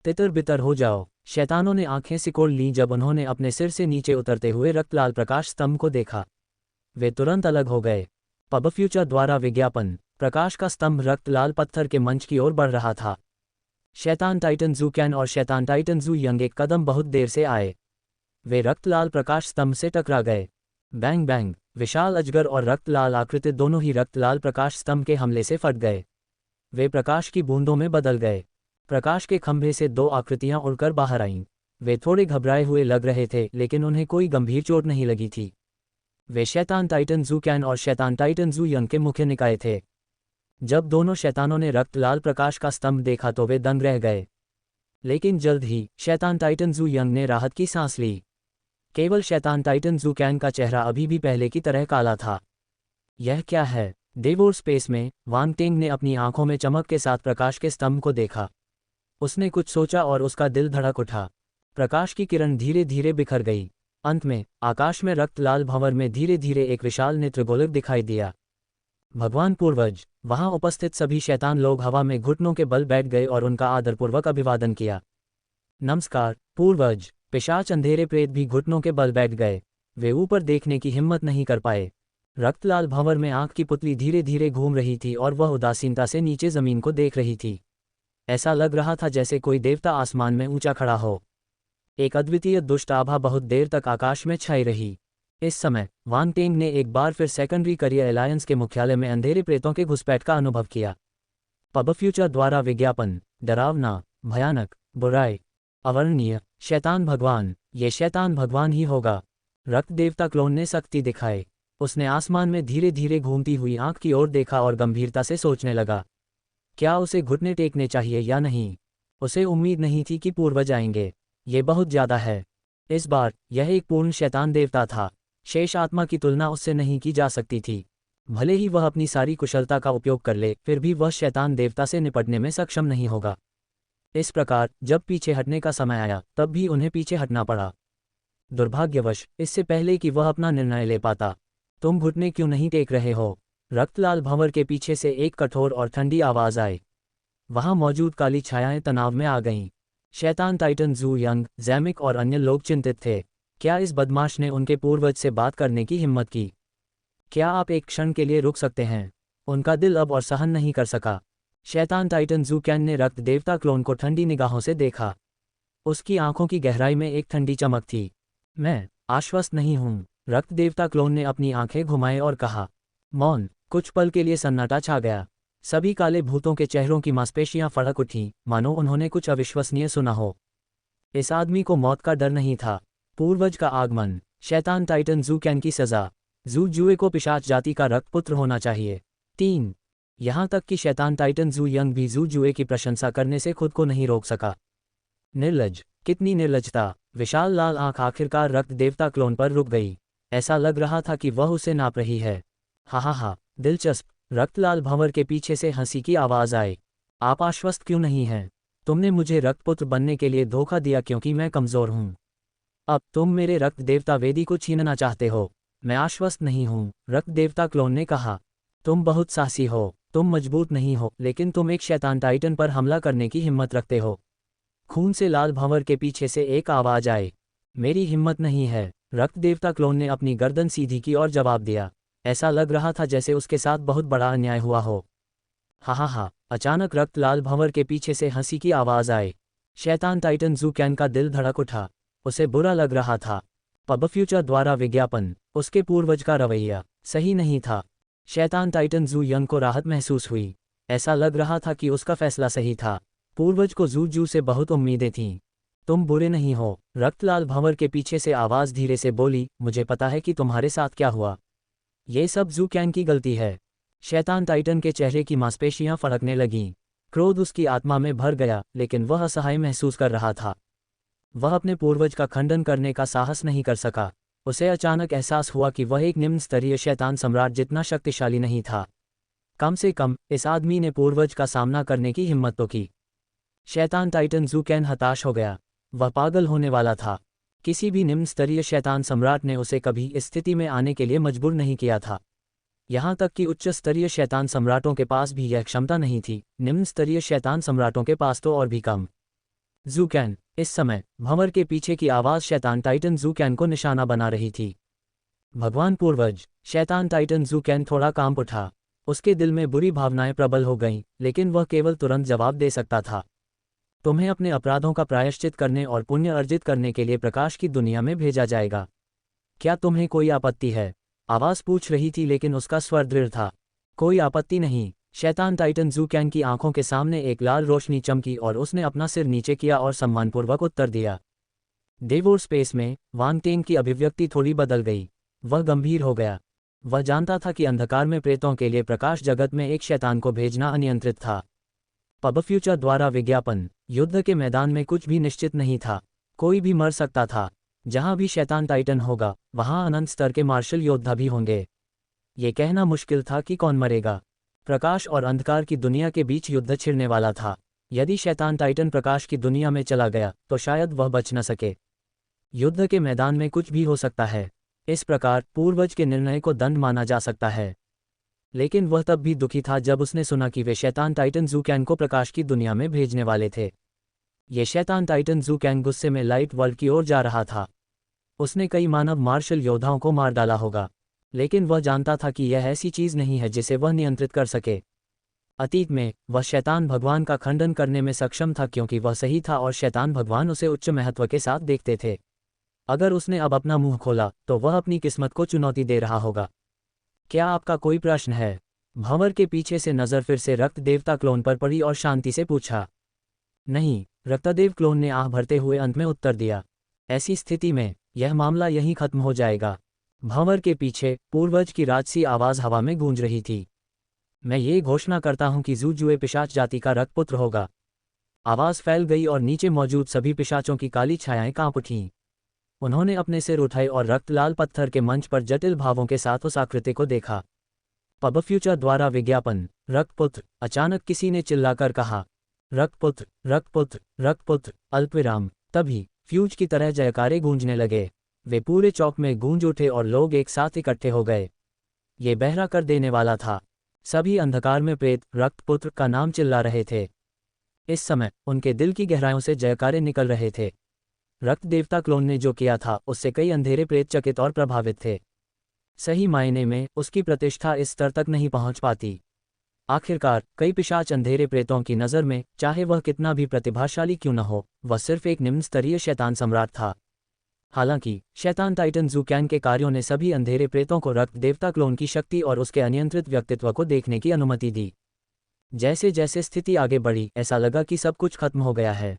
A: तितर बितर हो जाओ। शैतानों ने आंखें सिकोड़ लीं जब उन्होंने अपने सिर से नीचे उतरते हुए रक्तलाल प्रकाश स्तंभ को देखा। वे तुरंत अलग हो गए। पब फ्यूचर द्वारा विज्ञापन। प्रकाश का स्तंभ रक्तलाल पत्थर के मंच की ओर बढ़ रहा था। शैतान टाइटन जू कैन और शैतान टाइटन जू यंग एक कदम बहुत देर से आए। वे रक्तलाल प्रकाश स्तंभ से टकरा गए। Bang bang. विशाल अजगर और रक्तलाल आकृति दोनों ही रक्तलाल प्रकाश स्तंभ के हमले से फट गए। वे प्रकाश की बूंदों में बदल गए। प्रकाश के खंभे से दो आकृतियां उड़कर बाहर आईं। वे थोड़े घबराए हुए लग रहे थे लेकिन उन्हें कोई गंभीर चोट नहीं लगी थी। वे शैतान टाइटन जू कैन और शैतान टाइटन जू यंग के मुख्य निकाय थे। जब दोनों शैतानों ने रक्तलाल प्रकाश का स्तंभ देखा तो वे दंग रह गए। लेकिन जल्द ही शैतान टाइटन जू यंग ने राहत की सांस ली। केवल शैतान टाइटन जू कैन का चेहरा अभी भी पहले की तरह काला था। यह क्या है? देवोर स्पेस में वांग टेंग ने अपनी आंखों में चमक के साथ प्रकाश के स्तंभ को देखा। उसने कुछ सोचा और उसका दिल धड़क उठा। प्रकाश की किरण धीरे धीरे बिखर गई। अंत में आकाश में रक्तलाल भंवर में धीरे धीरे एक विशाल नेत्रगोलक दिखाई दिया। भगवान पूर्वज। वहां उपस्थित सभी शैतान लोग हवा में घुटनों के बल बैठ गए और उनका आदरपूर्वक अभिवादन किया। नमस्कार पूर्वज। पिशाच अंधेरे प्रेत भी घुटनों के बल बैठ गए। वे ऊपर देखने की हिम्मत नहीं कर पाए। रक्तलाल भंवर में आंख की पुतली धीरे धीरे घूम रही थी और वह उदासीनता से नीचे जमीन को देख रही थी। ऐसा लग रहा था जैसे कोई देवता आसमान में ऊंचा खड़ा हो। एक अद्वितीय दुष्ट आभा बहुत देर तक आकाश में छाई रही। इस समय वांग टेंग ने एक बार फिर सेकेंडरी करियर अलायंस के मुख्यालय में अंधेरे प्रेतों के घुसपैठ का अनुभव किया। पब फ्यूचर द्वारा विज्ञापन। डरावना, भयानक, बुराई, अवर्णनीय, शैतान भगवान। ये शैतान भगवान ही होगा। रक्त देवता क्लोन ने सख्ती दिखाई। उसने आसमान में धीरे धीरे घूमती हुई आंख की ओर देखा और गंभीरता से सोचने लगा। क्या उसे घुटने टेकने चाहिए या नहीं? उसे उम्मीद नहीं थी कि पूर्वज आएंगे। ये बहुत ज्यादा है। इस बार यह एक पूर्ण शैतान देवता था। शेष आत्मा की तुलना उससे नहीं की जा सकती थी। भले ही वह अपनी सारी कुशलता का उपयोग कर ले फिर भी वह शैतान देवता से निपटने में सक्षम नहीं होगा। इस प्रकार जब पीछे हटने का समय आया तब भी उन्हें पीछे हटना पड़ा। दुर्भाग्यवश इससे पहले कि वह अपना निर्णय ले पाता। तुम घुटने क्यों नहीं टेक रहे हो? रक्तलाल भंवर के पीछे से एक कठोर और ठंडी आवाज आई। वहां मौजूद काली छायाएं तनाव में आ गईं। शैतान टाइटन जू यंग, जैमिक और अन्य लोग चिंतित थे। क्या इस बदमाश ने उनके पूर्वज से बात करने की हिम्मत की? क्या आप एक क्षण के लिए रुक सकते हैं? उनका दिल अब और सहन नहीं कर सका। शैतान टाइटन जू कैन ने रक्त देवता क्लोन को ठंडी निगाहों से देखा। उसकी आंखों की गहराई में एक ठंडी चमक थी। मैं आश्वस्त नहीं हूं। रक्त देवता क्लोन ने अपनी आंखें घुमाए और कहा। मौन। कुछ पल के लिए सन्नाटा छा गया। सभी काले भूतों के चेहरों की मांसपेशियां फड़क उठीं, मानो उन्होंने कुछ अविश्वसनीय सुना हो। इस आदमी को मौत का डर नहीं था। पूर्वज का आगमन। शैतान टाइटन जू कैन की सजा। जू जुए को पिशाच जाति का रक्तपुत्र होना चाहिए। 3। यहाँ तक कि शैतान टाइटन जू यंग भी जू जुए की प्रशंसा करने से खुद को नहीं रोक सका। निर्लज। कितनी निर्लजता। विशाल लाल आंख आखिरकार रक्त देवता क्लोन पर रुक गई। ऐसा लग रहा था कि वह उसे नाप रही है। हा, दिलचस्प। रक्तलाल भंवर के पीछे से हंसी की आवाज आई। आप आश्वस्त क्यों नहीं हैं? तुमने मुझे रक्तपुत्र बनने के लिए धोखा दिया क्योंकि मैं कमजोर हूं। अब तुम मेरे रक्त देवता वेदी को छीनना चाहते हो। मैं आश्वस्त नहीं हूं, रक्त देवता क्लोन ने कहा। तुम बहुत साहसी हो, तुम मजबूत नहीं हो, लेकिन तुम एक शैतान टाइटन पर हमला करने की हिम्मत रखते हो। खून से लाल भंवर के पीछे से एक आवाज आई। मेरी हिम्मत नहीं है। रक्त देवता क्लोन ने अपनी गर्दन सीधी की और जवाब दिया। ऐसा लग रहा था जैसे उसके साथ बहुत बड़ा अन्याय हुआ हो। हा हा हा। अचानक रक्त लाल भंवर के पीछे से हंसी की आवाज आई। शैतान टाइटन जू कैन का दिल धड़क उठा। उसे बुरा लग रहा था। पब फ्यूचर द्वारा विज्ञापन, उसके पूर्वज का रवैया सही नहीं था। शैतान टाइटन जू यंग को राहत महसूस हुई। ऐसा लग रहा था कि उसका फैसला सही था। पूर्वज को जू जू से बहुत उम्मीदें थीं। तुम बुरे नहीं हो, रक्तलाल भंवर के पीछे से आवाज धीरे से बोली। मुझे पता है कि तुम्हारे साथ क्या हुआ। ये सब जू कैन की गलती है। शैतान टाइटन के चेहरे की मांसपेशियां फड़कने लगीं। क्रोध उसकी आत्मा में भर गया, लेकिन वह असहाय महसूस कर रहा था। वह अपने पूर्वज का खंडन करने का साहस नहीं कर सका। उसे अचानक एहसास हुआ कि वह एक निम्न स्तरीय शैतान सम्राट जितना शक्तिशाली नहीं था। कम से कम इस आदमी ने पूर्वज का सामना करने की हिम्मत तो की। शैतान टाइटन जू कैन हताश हो गया। वह पागल होने वाला था। किसी भी निम्न स्तरीय शैतान सम्राट ने उसे कभी इस स्थिति में आने के लिए मजबूर नहीं किया था। यहाँ तक कि उच्च स्तरीय शैतान सम्राटों के पास भी यह क्षमता नहीं थी। निम्न स्तरीय शैतान सम्राटों के पास तो और भी कम। जू कैन। इस समय भंवर के पीछे की आवाज शैतान टाइटन जू कैन को निशाना बना रही थी। भगवान पूर्वज। शैतान टाइटन जू कैन थोड़ा कांप उठा। उसके दिल में बुरी भावनाएं प्रबल हो गईं, लेकिन वह केवल तुरंत जवाब दे सकता था। तुम्हें अपने अपराधों का प्रायश्चित करने और पुण्य अर्जित करने के लिए प्रकाश की दुनिया में भेजा जाएगा। क्या तुम्हें कोई आपत्ति है? आवाज पूछ रही थी, लेकिन उसका स्वर दृढ़ था। कोई आपत्ति नहीं। शैतान टाइटन जू कैन की आंखों के सामने एक लाल रोशनी चमकी और उसने अपना सिर नीचे किया और सम्मानपूर्वक उत्तर दिया। देवोर स्पेस में वांग टेंग की अभिव्यक्ति थोड़ी बदल गई। वह गंभीर हो गया। वह जानता था कि अंधकार में प्रेतों के लिए प्रकाश जगत में एक शैतान को भेजना अनियंत्रित था। पब फ्यूचर द्वारा विज्ञापन, युद्ध के मैदान में कुछ भी निश्चित नहीं था। कोई भी मर सकता था। जहां भी शैतान टाइटन होगा, वहां अनंत स्तर के मार्शल योद्धा भी होंगे। ये कहना मुश्किल था कि कौन मरेगा। प्रकाश और अंधकार की दुनिया के बीच युद्ध छिड़ने वाला था। यदि शैतान टाइटन प्रकाश की दुनिया में चला गया तो शायद वह बच न सके। युद्ध के मैदान में कुछ भी हो सकता है। इस प्रकार पूर्वज के निर्णय को दंड माना जा सकता है। लेकिन वह तब भी दुखी था जब उसने सुना कि वे शैतान टाइटन जू कैन को प्रकाश की दुनिया में भेजने वाले थे। ये शैतान टाइटन जू कैन गुस्से में लाइट वर्ल्ड की ओर जा रहा था। उसने कई मानव मार्शल योद्धाओं को मार डाला होगा, लेकिन वह जानता था कि यह ऐसी चीज नहीं है जिसे वह नियंत्रित कर सके। अतीत में वह शैतान भगवान का खंडन करने में सक्षम था, क्योंकि वह सही था और शैतान भगवान उसे उच्च महत्व के साथ देखते थे। अगर उसने अब अपना मुंह खोला तो वह अपनी किस्मत को चुनौती दे रहा होगा। क्या आपका कोई प्रश्न है? भंवर के पीछे से नजर फिर से रक्त देवता क्लोन पर पड़ी और शांति से पूछा। नहीं, रक्तदेव क्लोन ने आह भरते हुए अंत में उत्तर दिया। ऐसी स्थिति में यह मामला यहीं खत्म हो जाएगा। भंवर के पीछे पूर्वज की राजसी आवाज हवा में गूंज रही थी। मैं ये घोषणा करता हूं कि जू जुए पिशाच जाति का रक्तपुत्र होगा। आवाज फैल गई और नीचे मौजूद सभी पिशाचों की काली छायाएं कांप उठीं। उन्होंने अपने सिर उठाए और रक्तलाल पत्थर के मंच पर जटिल भावों के साथ उस आकृति को देखा। पब फ्यूचर द्वारा विज्ञापन, रक्तपुत्र। अचानक किसी ने चिल्लाकर कहा, रक्तपुत्र, रक्तपुत्र, रक्तपुत्र, अल्पविराम। तभी फ्यूज की तरह जयकारे गूंजने लगे। वे पूरे चौक में गूंज उठे और लोग एक साथ इकट्ठे हो गए। ये बहरा कर देने वाला था। सभी अंधकार में प्रेत रक्तपुत्र का नाम चिल्ला रहे थे। इस समय उनके दिल की गहराइयों से जयकारे निकल रहे थे। रक्त देवता क्लोन ने जो किया था उससे कई अंधेरे प्रेत चकित और प्रभावित थे। सही मायने में उसकी प्रतिष्ठा इस स्तर तक नहीं पहुंच पाती। आखिरकार कई पिशाच अंधेरे प्रेतों की नज़र में, चाहे वह कितना भी प्रतिभाशाली क्यों न हो, वह सिर्फ एक निम्न स्तरीय शैतान सम्राट था। हालांकि शैतान टाइटन जू कैन के कार्यों ने सभी अंधेरे प्रेतों को रक्त देवता क्लोन की शक्ति और उसके अनियंत्रित व्यक्तित्व को देखने की अनुमति दी। जैसे जैसे स्थिति आगे बढ़ी, ऐसा लगा कि सब कुछ खत्म हो गया है।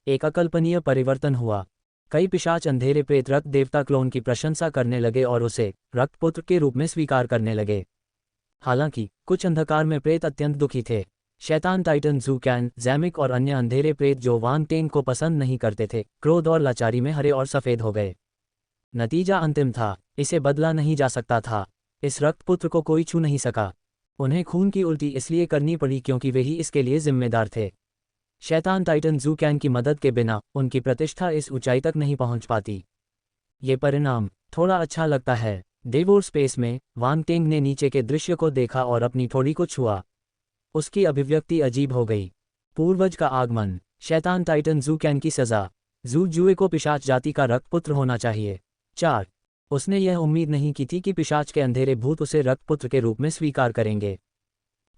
A: एक अकल्पनीय परिवर्तन हुआ। कई पिशाच अंधेरे प्रेत रक्त देवता क्लोन की प्रशंसा करने लगे और उसे रक्तपुत्र के रूप में स्वीकार करने लगे। हालांकि कुछ अंधकार में प्रेत अत्यंत दुखी थे। शैतान टाइटन जू कैन, जैमिक और अन्य अंधेरे प्रेत जो वांग टेंग को पसंद नहीं करते थे, क्रोध और लाचारी में हरे और सफ़ेद हो गए। नतीजा अंतिम था। इसे बदला नहीं जा सकता था। इस रक्तपुत्र को कोई छू नहीं सका। उन्हें खून की उल्टी इसलिए करनी पड़ी क्योंकि वे ही इसके लिए जिम्मेदार थे। शैतान टाइटन जू कैन की मदद के बिना उनकी प्रतिष्ठा इस ऊंचाई तक नहीं पहुंच पाती। ये परिणाम थोड़ा अच्छा लगता है। देवोर स्पेस में वांग टेंग ने नीचे के दृश्य को देखा और अपनी ठोड़ी को छुआ। उसकी अभिव्यक्ति अजीब हो गई। पूर्वज का आगमन, शैतान टाइटन जू कैन की सजा, जू जुए को पिशाच जाति का रक्तपुत्र होना चाहिए। 4 उसने यह उम्मीद नहीं की थी कि पिशाच के अंधेरे भूत उसे रक्तपुत्र के रूप में स्वीकार करेंगे।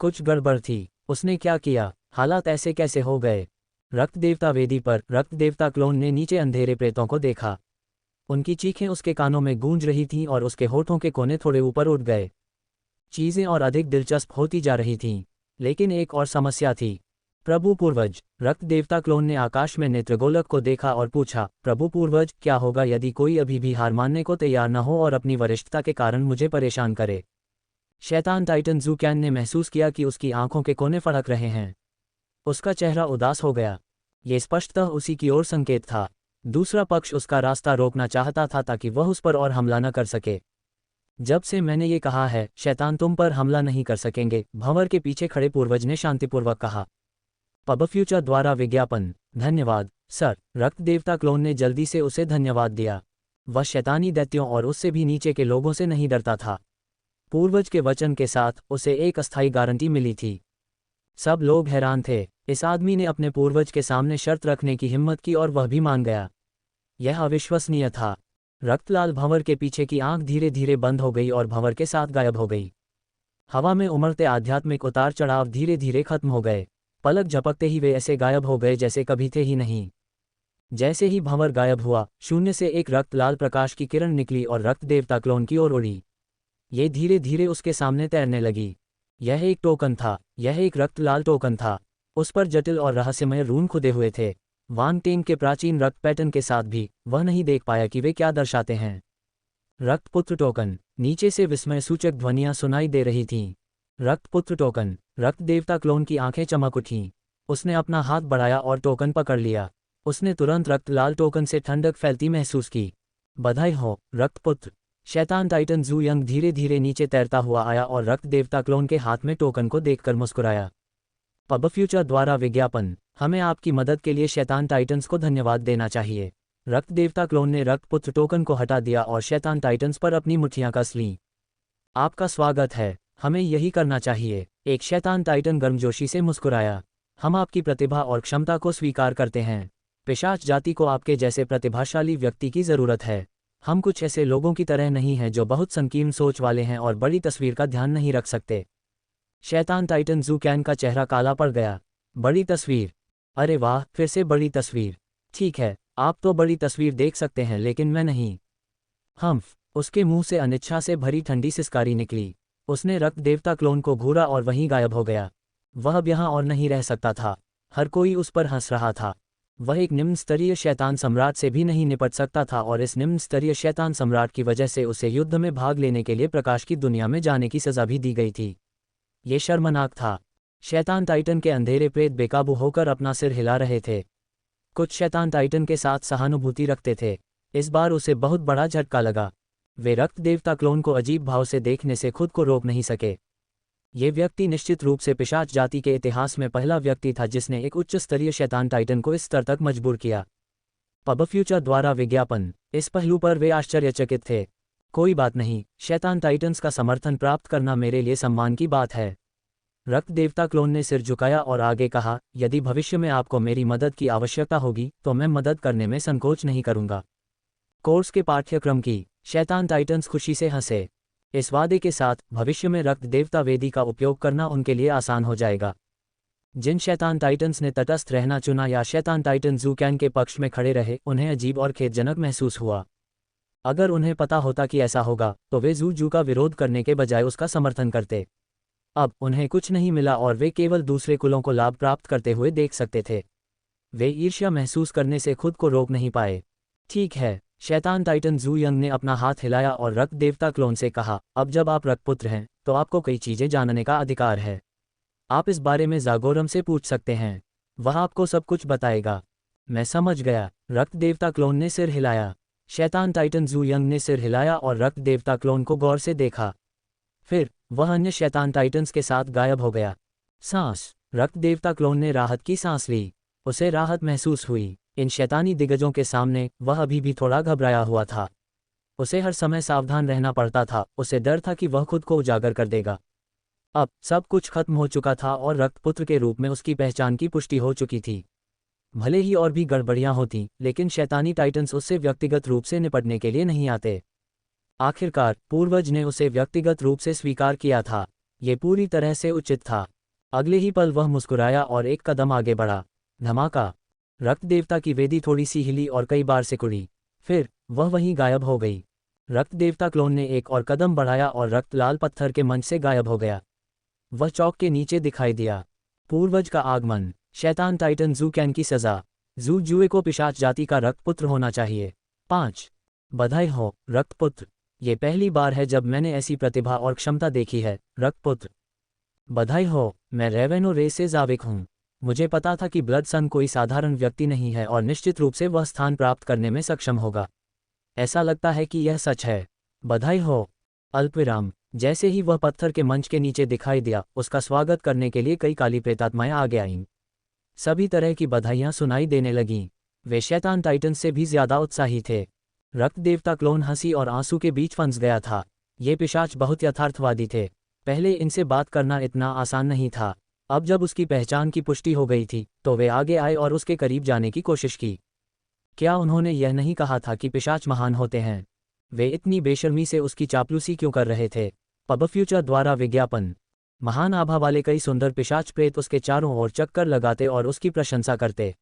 A: कुछ गड़बड़ थी। उसने क्या किया? हालात ऐसे कैसे हो गए? रक्त देवता वेदी पर रक्त देवता क्लोन ने नीचे अंधेरे प्रेतों को देखा। उनकी चीखें उसके कानों में गूंज रही थीं और उसके होठों के कोने थोड़े ऊपर उठ गए। चीजें और अधिक दिलचस्प होती जा रही थीं, लेकिन एक और समस्या थी। प्रभु पूर्वज, रक्त देवता क्लोन ने आकाश में नेत्रगोलक को देखा और पूछा, प्रभु पूर्वज, क्या होगा यदि कोई अभी भी हार मानने को तैयार न हो और अपनी वरिष्ठता के कारण मुझे परेशान करे? शैतान टाइटन ज़ूकैन ने महसूस किया कि उसकी आंखों के कोने फड़क रहे हैं। उसका चेहरा उदास हो गया। ये स्पष्टतः उसी की ओर संकेत था। दूसरा पक्ष उसका रास्ता रोकना चाहता था ताकि वह उस पर और हमला न कर सके। जब से मैंने ये कहा है, शैतान तुम पर हमला नहीं कर सकेंगे, भंवर के पीछे खड़े पूर्वज ने शांतिपूर्वक कहा। पब फ्यूचर द्वारा विज्ञापन। धन्यवाद सर। रक्त देवता क्लोन ने जल्दी से उसे धन्यवाद दिया। वह शैतानी दैत्यों और उससे भी नीचे के लोगों से नहीं डरता था। पूर्वज के वचन के साथ उसे एक अस्थायी गारंटी मिली थी। सब लोग हैरान थे। इस आदमी ने अपने पूर्वज के सामने शर्त रखने की हिम्मत की और वह भी मान गया। यह अविश्वसनीय था। रक्तलाल भंवर के पीछे की आंख धीरे धीरे बंद हो गई और भंवर के साथ गायब हो गई। हवा में उमड़ते आध्यात्मिक उतार चढ़ाव धीरे धीरे खत्म हो गए। पलक झपकते ही वे ऐसे गायब हो गए जैसे कभी थे ही नहीं। जैसे ही भंवर गायब हुआ, शून्य से एक रक्त लाल प्रकाश की किरण निकली और रक्त देवता क्लोन की ओर उड़ी। ये धीरे धीरे उसके सामने तैरने लगी। यह एक टोकन था। यह एक रक्त लाल टोकन था। उस पर जटिल और रहस्यमय रून खुदे हुए थे। वांग टेंग के प्राचीन रक्त पैटर्न के साथ भी वह नहीं देख पाया कि वे क्या दर्शाते हैं। रक्तपुत्र टोकन। नीचे से विस्मय सूचक ध्वनियां सुनाई दे रही थीं। रक्तपुत्र टोकन। रक्त देवता क्लोन की आंखें चमक उठीं। उसने अपना हाथ बढ़ाया और टोकन पकड़ लिया। उसने तुरंत रक्त लाल टोकन से ठंडक फैलती महसूस की। बधाई हो रक्तपुत्र। शैतान टाइटन जू यंग धीरे धीरे नीचे तैरता हुआ आया और रक्त देवता क्लोन के हाथ में टोकन को देखकर मुस्कुराया। पब फ्यूचर द्वारा विज्ञापन। हमें आपकी मदद के लिए शैतान टाइटन्स को धन्यवाद देना चाहिए। रक्त देवता क्लोन ने रक्तपुत्र टोकन को हटा दिया और शैतान टाइटन्स पर अपनी मुट्ठियां कस लीं। आपका स्वागत है। हमें यही करना चाहिए। एक शैतान टाइटन गर्मजोशी से मुस्कुराया। हम आपकी प्रतिभा और क्षमता को स्वीकार करते हैं। पिशाच जाति को आपके जैसे प्रतिभाशाली व्यक्ति की जरूरत है। हम कुछ ऐसे लोगों की तरह नहीं हैं जो बहुत संकीर्ण सोच वाले हैं और बड़ी तस्वीर का ध्यान नहीं रख सकते। शैतान टाइटन ज़ूकैन का चेहरा काला पड़ गया। बड़ी तस्वीर? अरे वाह, फिर से बड़ी तस्वीर। ठीक है, आप तो बड़ी तस्वीर देख सकते हैं, लेकिन मैं नहीं। हम्फ। उसके मुंह से अनिच्छा से भरी ठंडी सिसकारी निकली। उसने रक्त देवता क्लोन को घूरा और वहीं गायब हो गया। वह अब यहाँ और नहीं रह सकता था। हर कोई उस पर हंस रहा था। वह एक निम्न स्तरीय शैतान सम्राट से भी नहीं निपट सकता था और इस निम्न स्तरीय शैतान सम्राट की वजह से उसे युद्ध में भाग लेने के लिए प्रकाश की दुनिया में जाने की सजा भी दी गई थी। ये शर्मनाक था। शैतान टाइटन के अंधेरे प्रेत बेकाबू होकर अपना सिर हिला रहे थे। कुछ शैतान टाइटन के साथ सहानुभूति रखते थे। इस बार उसे बहुत बड़ा झटका लगा। वे रक्त देवता क्लोन को अजीब भाव से देखने से खुद को रोक नहीं सके। ये व्यक्ति निश्चित रूप से पिशाच जाति के इतिहास में पहला व्यक्ति था जिसने एक उच्च स्तरीय शैतान टाइटन को इस स्तर तक मजबूर किया। पब फ्यूचर द्वारा विज्ञापन। इस पहलू पर वे आश्चर्यचकित थे। कोई बात नहीं, शैतान टाइटन्स का समर्थन प्राप्त करना मेरे लिए सम्मान की बात है। रक्त देवता क्लोन ने सिर झुकाया और आगे कहा, यदि भविष्य में आपको मेरी मदद की आवश्यकता होगी तो मैं मदद करने में संकोच नहीं करूंगा। कोर्स के पाठ्यक्रम की। शैतान टाइटन्स खुशी से हंसे। इस वादे के साथ भविष्य में रक्त देवता वेदी का उपयोग करना उनके लिए आसान हो जाएगा। जिन शैतान टाइटन्स ने तटस्थ रहना चुना या शैतान टाइटन ज़ूकैन के पक्ष में खड़े रहे, उन्हें अजीब और खेदजनक महसूस हुआ। अगर उन्हें पता होता कि ऐसा होगा तो वे जू का विरोध करने के बजाय उसका समर्थन करते। अब उन्हें कुछ नहीं मिला और वे केवल दूसरे कुलों को लाभ प्राप्त करते हुए देख सकते थे। वे ईर्ष्या महसूस करने से खुद को रोक नहीं पाए। ठीक है, शैतान टाइटन जू यंग ने अपना हाथ हिलाया और रक्त देवता क्लोन से कहा, अब जब आप रक्तपुत्र हैं तो आपको कई चीजें जानने का अधिकार है। आप इस बारे में जागोरम से पूछ सकते हैं। वह आपको सब कुछ बताएगा। मैं समझ गया। रक्त देवता क्लोन ने सिर हिलाया। शैतान टाइटन जू यंग ने सिर हिलाया और रक्त देवता क्लोन को गौर से देखा। फिर वह अन्य शैतान टाइटन्स के साथ गायब हो गया। सांस। रक्त देवता क्लोन ने राहत की सांस ली। उसे राहत महसूस हुई। इन शैतानी दिग्गजों के सामने वह अभी भी थोड़ा घबराया हुआ था। उसे हर समय सावधान रहना पड़ता था। उसे डर था कि वह खुद को उजागर कर देगा। अब सब कुछ खत्म हो चुका था और रक्तपुत्र के रूप में उसकी पहचान की पुष्टि हो चुकी थी। भले ही और भी गड़बड़ियां होती, लेकिन शैतानी टाइटन्स उससे व्यक्तिगत रूप से निपटने के लिए नहीं आते। आखिरकार पूर्वज ने उसे व्यक्तिगत रूप से स्वीकार किया था। ये पूरी तरह से उचित था। अगले ही पल वह मुस्कुराया और एक कदम आगे बढ़ा। धमाका! रक्त देवता की वेदी थोड़ी सी हिली और कई बार सिकुड़ी। फिर वह वहीं गायब हो गई। रक्त देवता क्लोन ने एक और कदम बढ़ाया और रक्त लाल पत्थर के मंच से गायब हो गया। वह चौक के नीचे दिखाई दिया। पूर्वज का आगमन, शैतान टाइटन जू कैन की सजा। जू जुए को पिशाच जाति का रक्तपुत्र होना चाहिए। 5 बधाई हो रक्तपुत्र। ये पहली बार है जब मैंने ऐसी प्रतिभा और क्षमता देखी है, रक्तपुत्र। बधाई हो, मैं रेवेनो रे से जाविक हूँ। मुझे पता था कि ब्लड सन कोई साधारण व्यक्ति नहीं है और निश्चित रूप से वह स्थान प्राप्त करने में सक्षम होगा। ऐसा लगता है कि यह सच है। बधाई हो। अल्पविराम। जैसे ही वह पत्थर के मंच के नीचे दिखाई दिया, उसका स्वागत करने के लिए कई काली प्रेतात्माएं आगे आईं। सभी तरह की बधाइयां सुनाई देने लगीं। वे शैतान टाइटन से भी ज्यादा उत्साही थे। रक्त देवता क्लोन हंसी और आंसू के बीच फंस गया था। ये पिशाच बहुत यथार्थवादी थे। पहले इनसे बात करना इतना आसान नहीं था। अब जब उसकी पहचान की पुष्टि हो गई थी, तो वे आगे आए और उसके करीब जाने की कोशिश की। क्या उन्होंने यह नहीं कहा था कि पिशाच महान होते हैं? वे इतनी बेशर्मी से उसकी चापलूसी क्यों कर रहे थे? पब फ्यूचर द्वारा विज्ञापन। महान आभा वाले कई सुंदर पिशाच प्रेत उसके चारों ओर चक्कर लगाते और उसकी प्रशंसा करते।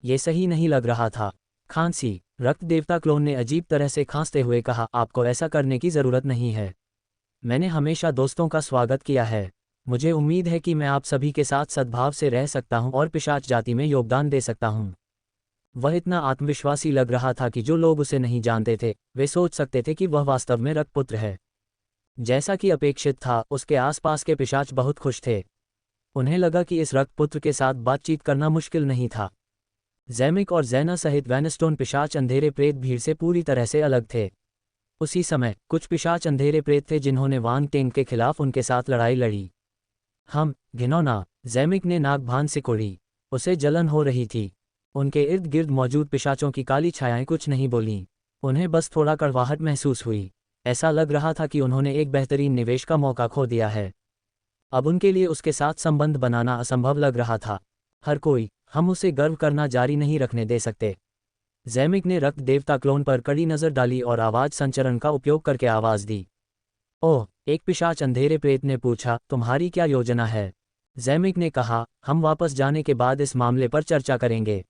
A: ये सही नहीं लग रहा था। खांसी। रक्त देवता क्लोन ने अजीब तरह से खांसते हुए कहा, आपको ऐसा करने की जरूरत नहीं है। मैंने हमेशा दोस्तों का स्वागत किया है। मुझे उम्मीद है कि मैं आप सभी के साथ सद्भाव से रह सकता हूं और पिशाच जाति में योगदान दे सकता हूं। वह इतना आत्मविश्वासी लग रहा था कि जो लोग उसे नहीं जानते थे, वे सोच सकते थे कि वह वास्तव में रक्तपुत्र है। जैसा कि अपेक्षित था, उसके आसपास के पिशाच बहुत खुश थे। उन्हें लगा कि इस रक्तपुत्र के साथ बातचीत करना मुश्किल नहीं था। जैमिक और जैना सहित वैनस्टोन पिशाच अंधेरे प्रेत भीड़ से पूरी तरह से अलग थे। उसी समय कुछ पिशाच अंधेरे प्रेत थे जिन्होंने वांग टेंग के खिलाफ उनके साथ लड़ाई लड़ी। घिनौना। जैमिक ने नाक भान सिकोड़ी। उसे जलन हो रही थी। उनके इर्द गिर्द मौजूद पिशाचों की काली छायाएं कुछ नहीं बोलीं। उन्हें बस थोड़ा कड़वाहट महसूस हुई। ऐसा लग रहा था कि उन्होंने एक बेहतरीन निवेश का मौका खो दिया है। अब उनके लिए उसके साथ संबंध बनाना असंभव लग रहा था। हर कोई, हम उसे गर्व करना जारी नहीं रखने दे सकते। जैमिक ने रक्त देवता क्लोन पर कड़ी नज़र डाली और आवाज संचरण का उपयोग करके आवाज दी। ओह, एक पिशाच अंधेरे प्रेत ने पूछा, तुम्हारी क्या योजना है? जैमिक ने कहा, हम वापस जाने के बाद इस मामले पर चर्चा करेंगे।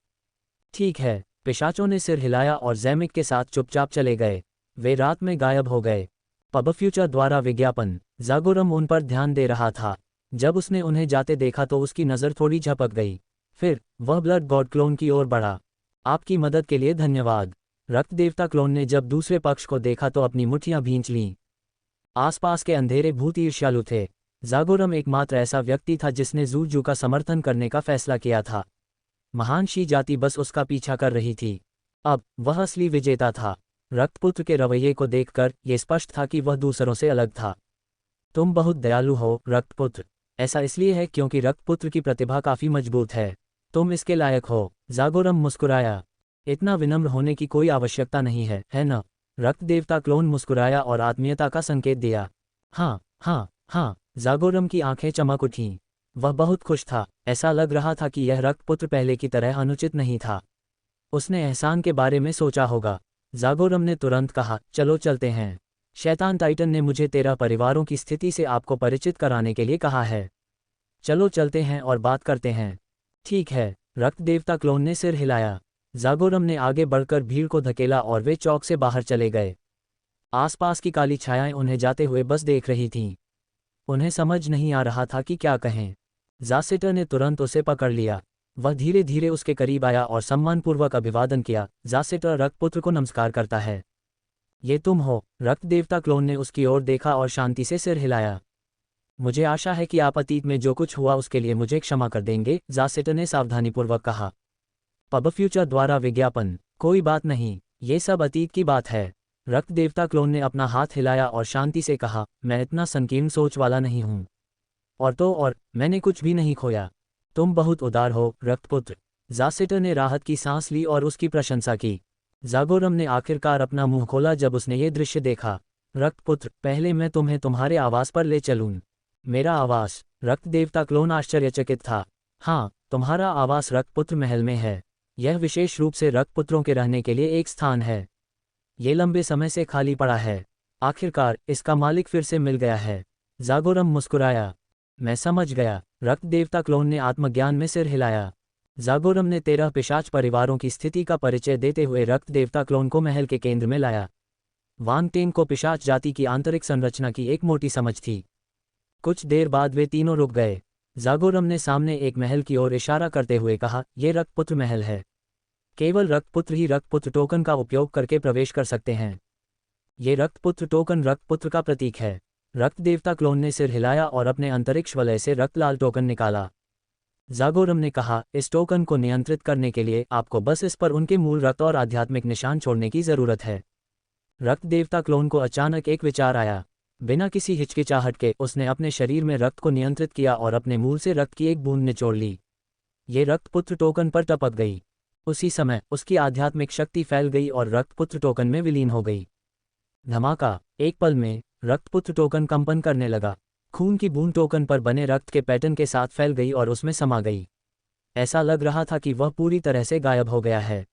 A: ठीक है। पिशाचों ने सिर हिलाया और जैमिक के साथ चुपचाप चले गए। वे रात में गायब हो गए। पब फ्यूचर द्वारा विज्ञापन। जागोरम उन पर ध्यान दे रहा था। जब उसने उन्हें जाते देखा तो उसकी नज़र थोड़ी झपक गई। फिर वह ब्लड गॉड क्लोन की ओर बढ़ा। आपकी मदद के लिए धन्यवाद। रक्त देवता क्लोन ने जब दूसरे पक्ष को देखा तो अपनी मुट्ठियां भींच लीं। आसपास के अंधेरे भूत ईर्ष्यालु थे। जागोरम एकमात्र ऐसा व्यक्ति था जिसने जू का समर्थन करने का फैसला किया था। महान शी जाति बस उसका पीछा कर रही थी। अब वह असली विजेता था। रक्तपुत्र के रवैये को देखकर यह स्पष्ट था कि वह दूसरों से अलग था। तुम बहुत दयालु हो, रक्तपुत्र। ऐसा इसलिए है क्योंकि रक्तपुत्र की प्रतिभा काफी मजबूत है। तुम इसके लायक हो। जागोरम मुस्कुराया। इतना विनम्र होने की कोई आवश्यकता नहीं है न? रक्त देवता क्लोन मुस्कुराया और आत्मीयता का संकेत दिया। हाँ हाँ हाँ। जागोरम की आंखें चमक उठीं। वह बहुत खुश था। ऐसा लग रहा था कि यह रक्तपुत्र पहले की तरह अनुचित नहीं था। उसने एहसान के बारे में सोचा होगा। जागोरम ने तुरंत कहा, चलो चलते हैं। शैतान टाइटन ने मुझे 13 परिवारों की स्थिति से आपको परिचित कराने के लिए कहा है। चलो चलते हैं और बात करते हैं। ठीक है। रक्त देवता क्लोन ने सिर हिलाया। जागोरम ने आगे बढ़कर भीड़ को धकेला और वे चौक से बाहर चले गए। आसपास की काली छायाएं उन्हें जाते हुए बस देख रही थीं। उन्हें समझ नहीं आ रहा था कि क्या कहें। जासेटर ने तुरंत उसे पकड़ लिया। वह धीरे धीरे उसके करीब आया और सम्मानपूर्वक अभिवादन किया। जासेटर रक्तपुत्र को नमस्कार करता है। ये तुम हो? रक्त देवता क्लोन ने उसकी ओर देखा और शांति से सिर हिलाया। मुझे आशा है कि आप अतीत में जो कुछ हुआ उसके लिए मुझे क्षमा कर देंगे, जासेटर ने सावधानीपूर्वक कहा। पब फ्यूचर द्वारा विज्ञापन। कोई बात नहीं, ये सब अतीत की बात है। रक्त देवता क्लोन ने अपना हाथ हिलाया और शांति से कहा, मैं इतना संकीर्ण सोच वाला नहीं हूँ। और मैंने कुछ भी नहीं खोया। तुम बहुत उदार हो, रक्तपुत्र। जासेटर ने राहत की सांस ली और उसकी प्रशंसा की। जागोरम ने आखिरकार अपना मुंह खोला जब उसने ये दृश्य देखा। रक्तपुत्र, पहले मैं तुम्हें तुम्हारे आवास पर ले चलूं। मेरा आवास? रक्त देवता क्लोन आश्चर्यचकित था। हाँ, तुम्हारा आवास रक्तपुत्र महल में है। यह विशेष रूप से रक्तपुत्रों के रहने के लिए एक स्थान है। ये लंबे समय से खाली पड़ा है। आखिरकार इसका मालिक फिर से मिल गया है। जागोरम मुस्कुराया। मैं समझ गया। रक्त देवता क्लोन ने आत्मज्ञान में सिर हिलाया। जागोरम ने 13 पिशाच परिवारों की स्थिति का परिचय देते हुए रक्त देवता क्लोन को महल के केंद्र में लाया। वांग टेंग को पिशाच जाति की आंतरिक संरचना की एक मोटी समझ थी। कुछ देर बाद वे तीनों रुक गए। जागोरम ने सामने एक महल की ओर इशारा करते हुए कहा, ये रक्तपुत्र महल है। केवल रक्तपुत्र ही रक्तपुत्र टोकन का उपयोग करके प्रवेश कर सकते हैं। ये रक्तपुत्र टोकन रक्तपुत्र का प्रतीक है। रक्त देवता क्लोन ने सिर हिलाया और अपने अंतरिक्ष वलय से रक्तलाल टोकन निकाला। जागोरम ने कहा, इस टोकन को नियंत्रित करने के लिए आपको बस इस पर उनके मूल रक्त और आध्यात्मिक निशान छोड़ने की जरूरत है। रक्त देवता क्लोन को अचानक एक विचार आया। बिना किसी हिचकिचाहट के उसने अपने शरीर में रक्त को नियंत्रित किया और अपने मूल से रक्त की एक बूंद निचोड़ ली। ये रक्तपुत्र टोकन पर टपक गई। उसी समय उसकी आध्यात्मिक शक्ति फैल गई और रक्तपुत्र टोकन में विलीन हो गई। धमाका। एक पल में रक्तपुत्र टोकन कंपन करने लगा। खून की बूंद टोकन पर बने रक्त के पैटर्न के साथ फैल गई और उसमें समा गई। ऐसा लग रहा था कि वह पूरी तरह से गायब हो गया है।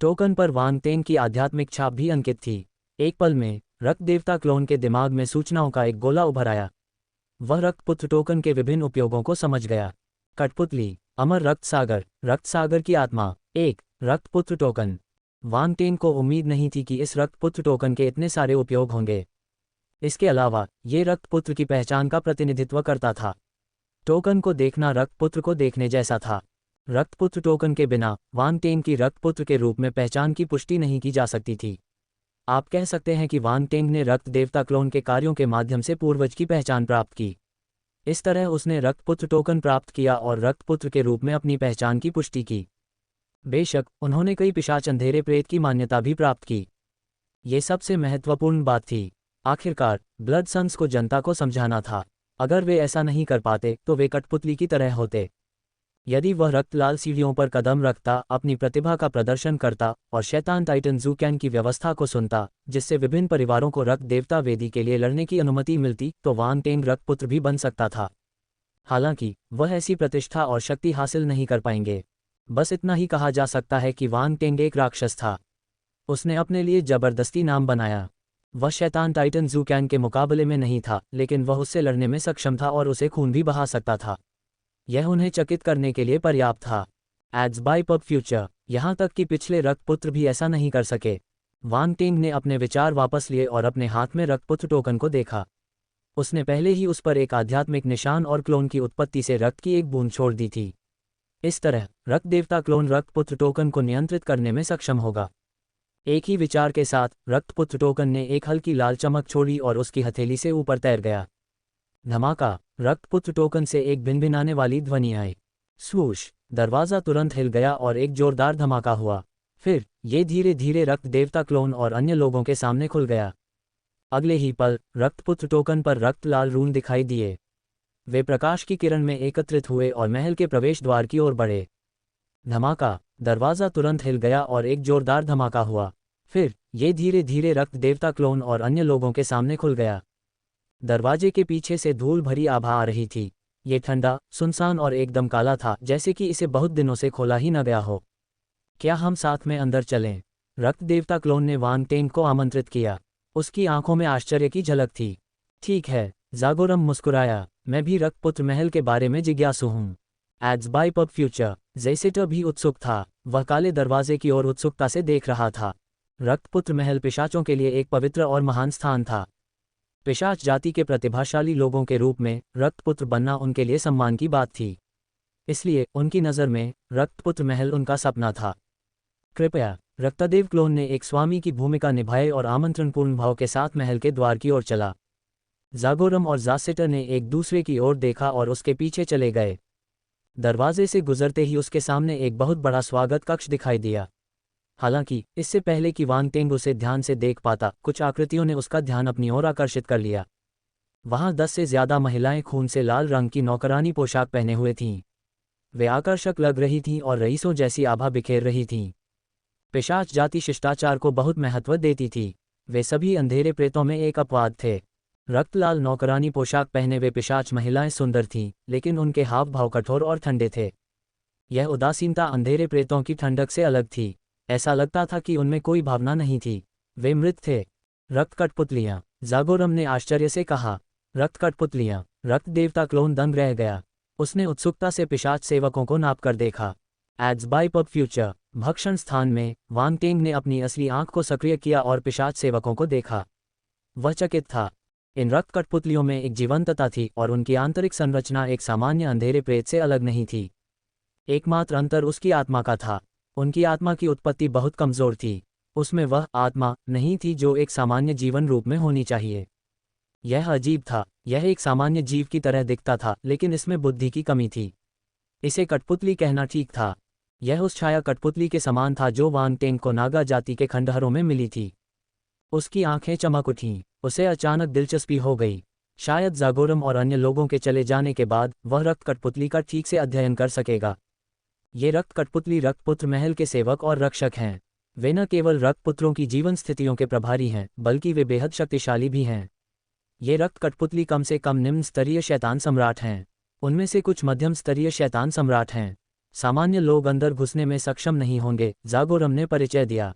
A: टोकन पर वांग टेंग की आध्यात्मिक छाप भी अंकित थी। एक पल में रक्त देवता क्लोन के दिमाग में सूचनाओं का एक गोला उभर आया। वह रक्तपुत्र टोकन के विभिन्न उपयोगों को समझ गया। कठपुतली, अमर रक्त सागर की आत्मा, एक रक्तपुत्र टोकन। वांग टेंग को उम्मीद नहीं थी कि इस रक्तपुत्र टोकन के इतने सारे उपयोग होंगे। इसके अलावा ये रक्तपुत्र की पहचान का प्रतिनिधित्व करता था। टोकन को देखना रक्तपुत्र को देखने जैसा था। रक्तपुत्र टोकन के बिना वांग टेंग की रक्तपुत्र के रूप में पहचान की पुष्टि नहीं की जा सकती थी। आप कह सकते हैं कि वांग टेंग ने रक्त देवता क्लोन के कार्यों के माध्यम से पूर्वज की पहचान प्राप्त की। इस तरह उसने रक्तपुत्र टोकन प्राप्त किया और रक्तपुत्र के रूप में अपनी पहचान की पुष्टि की। बेशक उन्होंने कई पिशाच अंधेरे प्रेत की मान्यता भी प्राप्त की। ये सबसे महत्वपूर्ण बात थी। आखिरकार ब्लड सन्स को जनता को समझाना था। अगर वे ऐसा नहीं कर पाते तो वे कठपुतली की तरह होते। यदि वह रक्तलाल सीढ़ियों पर कदम रखता, अपनी प्रतिभा का प्रदर्शन करता और शैतान टाइटन ज़ूकैन की व्यवस्था को सुनता, जिससे विभिन्न परिवारों को रक्त देवता वेदी के लिए लड़ने की अनुमति मिलती, तो वांग टेंग रक्तपुत्र भी बन सकता था। हालांकि वह ऐसी प्रतिष्ठा और शक्ति हासिल नहीं कर पाएंगे। बस इतना ही कहा जा सकता है कि वांग टेंग एक राक्षस था। उसने अपने लिए जबरदस्ती नाम बनाया। वह शैतान टाइटन ज़ूकैन के मुकाबले में नहीं था, लेकिन वह उससे लड़ने में सक्षम था और उसे खून भी बहा सकता था। यह उन्हें चकित करने के लिए पर्याप्त था। Ads bye pub future. यहाँ तक कि पिछले रक्तपुत्र भी ऐसा नहीं कर सके। वांग टेंग ने अपने विचार वापस लिए और अपने हाथ में रक्तपुत्र टोकन को देखा। उसने पहले ही उस पर एक आध्यात्मिक निशान और क्लोन की उत्पत्ति से रक्त की एक बूंद छोड़ दी थी। इस तरह रक्त देवता क्लोन रक्तपुत्र टोकन को नियंत्रित करने में सक्षम होगा। एक ही विचार के साथ रक्तपुत्र टोकन ने एक हल्की लाल चमक छोड़ी और उसकी हथेली से ऊपर तैर गया। धमाका। रक्तपुत्र टोकन से एक भिनभिनाने वाली ध्वनि आई। स्वूश। दरवाजा तुरंत हिल गया और एक जोरदार धमाका हुआ। फिर ये धीरे धीरे रक्त देवता क्लोन और अन्य लोगों के सामने खुल गया। अगले ही पल रक्तपुत्र टोकन पर रक्त लाल रून दिखाई दिए। वे प्रकाश की किरण में एकत्रित हुए और महल के प्रवेश द्वार की ओर बढ़े। धमाका। दरवाजा तुरंत हिल गया और एक जोरदार धमाका हुआ। फिर ये धीरे धीरे रक्त देवता क्लोन और अन्य लोगों के सामने खुल गया। दरवाजे के पीछे से धूल भरी आभा आ रही थी। ये ठंडा, सुनसान और एकदम काला था, जैसे कि इसे बहुत दिनों से खोला ही न गया हो। क्या हम साथ में अंदर चलें? रक्त देवता क्लोन ने वांग टेंग को आमंत्रित किया। उसकी आंखों में आश्चर्य की झलक थी। ठीक है, जागोरम मुस्कुराया। मैं भी रक्तपुत्र महल के बारे में जिज्ञासु हूँ। एड्स बाय पब फ्यूचर। जैसेटर भी उत्सुक था। वह काले दरवाजे की ओर उत्सुकता से देख रहा था। रक्तपुत्र महल पिशाचों के लिए एक पवित्र और महान स्थान था। पिशाच जाति के प्रतिभाशाली लोगों के रूप में रक्तपुत्र बनना उनके लिए सम्मान की बात थी। इसलिए उनकी नज़र में रक्तपुत्र महल उनका सपना था। कृपया। रक्तदेव क्लोन ने एक स्वामी की भूमिका निभाई और आमंत्रणपूर्ण भाव के साथ महल के द्वार की ओर चला। जागोरम और जासेटर ने एक दूसरे की ओर देखा और उसके पीछे चले गए। दरवाजे से गुजरते ही उसके सामने एक बहुत बड़ा स्वागत कक्ष दिखाई दिया। हालांकि इससे पहले कि वांग टेंग उसे ध्यान से देख पाता, कुछ आकृतियों ने उसका ध्यान अपनी ओर आकर्षित कर लिया। वहां 10 से ज्यादा महिलाएं खून से लाल रंग की नौकरानी पोशाक पहने हुए थीं। वे आकर्षक लग रही थीं और रईसों जैसी आभा बिखेर रही थीं। पिशाच जाति शिष्टाचार को बहुत महत्व देती थी। वे सभी अंधेरे प्रेतों में एक अपवाद थे। रक्तलाल नौकरानी पोशाक पहने वे पिशाच महिलाएं सुंदर थीं, लेकिन उनके हाव भाव कठोर और ठंडे थे। यह उदासीनता अंधेरे प्रेतों की ठंडक से अलग थी। ऐसा लगता था कि उनमें कोई भावना नहीं थी। वे मृत थे। रक्त कठपुतलियां, जागोरम ने आश्चर्य से कहा। रक्त कठपुतलियां, रक्त देवता क्लोन दंग रह गया। उसने उत्सुकता से पिशाच सेवकों को नाप कर देखा। एड्स बाय पब फ्यूचर, भक्षण स्थान में, वांग टेंग ने अपनी असली आंख को सक्रिय किया और पिशाच सेवकों को देखा। वह चकित था। इन रक्त कठपुतलियों में एक जीवंतता थी और उनकी आंतरिक संरचना एक सामान्य अंधेरे प्रेत से अलग नहीं थी। एकमात्र अंतर उसकी आत्मा का था। उनकी आत्मा की उत्पत्ति बहुत कमजोर थी। उसमें वह आत्मा नहीं थी जो एक सामान्य जीवन रूप में होनी चाहिए। यह अजीब था। यह एक सामान्य जीव की तरह दिखता था, लेकिन इसमें बुद्धि की कमी थी। इसे कठपुतली कहना ठीक था। यह उस छाया कठपुतली के समान था जो वांग टेंग को नागा जाति के खंडहरों में मिली थी। उसकी आंखें चमक उठीं। उसे अचानक दिलचस्पी हो गई। शायद जागोरम और अन्य लोगों के चले जाने के बाद वह रक्त कठपुतली का ठीक से अध्ययन कर सकेगा। ये रक्त कठपुतली रक्तपुत्र महल के सेवक और रक्षक हैं। वे न केवल रक्तपुत्रों की जीवन स्थितियों के प्रभारी हैं, बल्कि वे बेहद शक्तिशाली भी हैं। ये रक्त कठपुतली कम से कम निम्न स्तरीय शैतान सम्राट हैं। उनमें से कुछ मध्यम स्तरीय शैतान सम्राट हैं। सामान्य लोग अंदर घुसने में सक्षम नहीं होंगे, जागोरम ने परिचय दिया।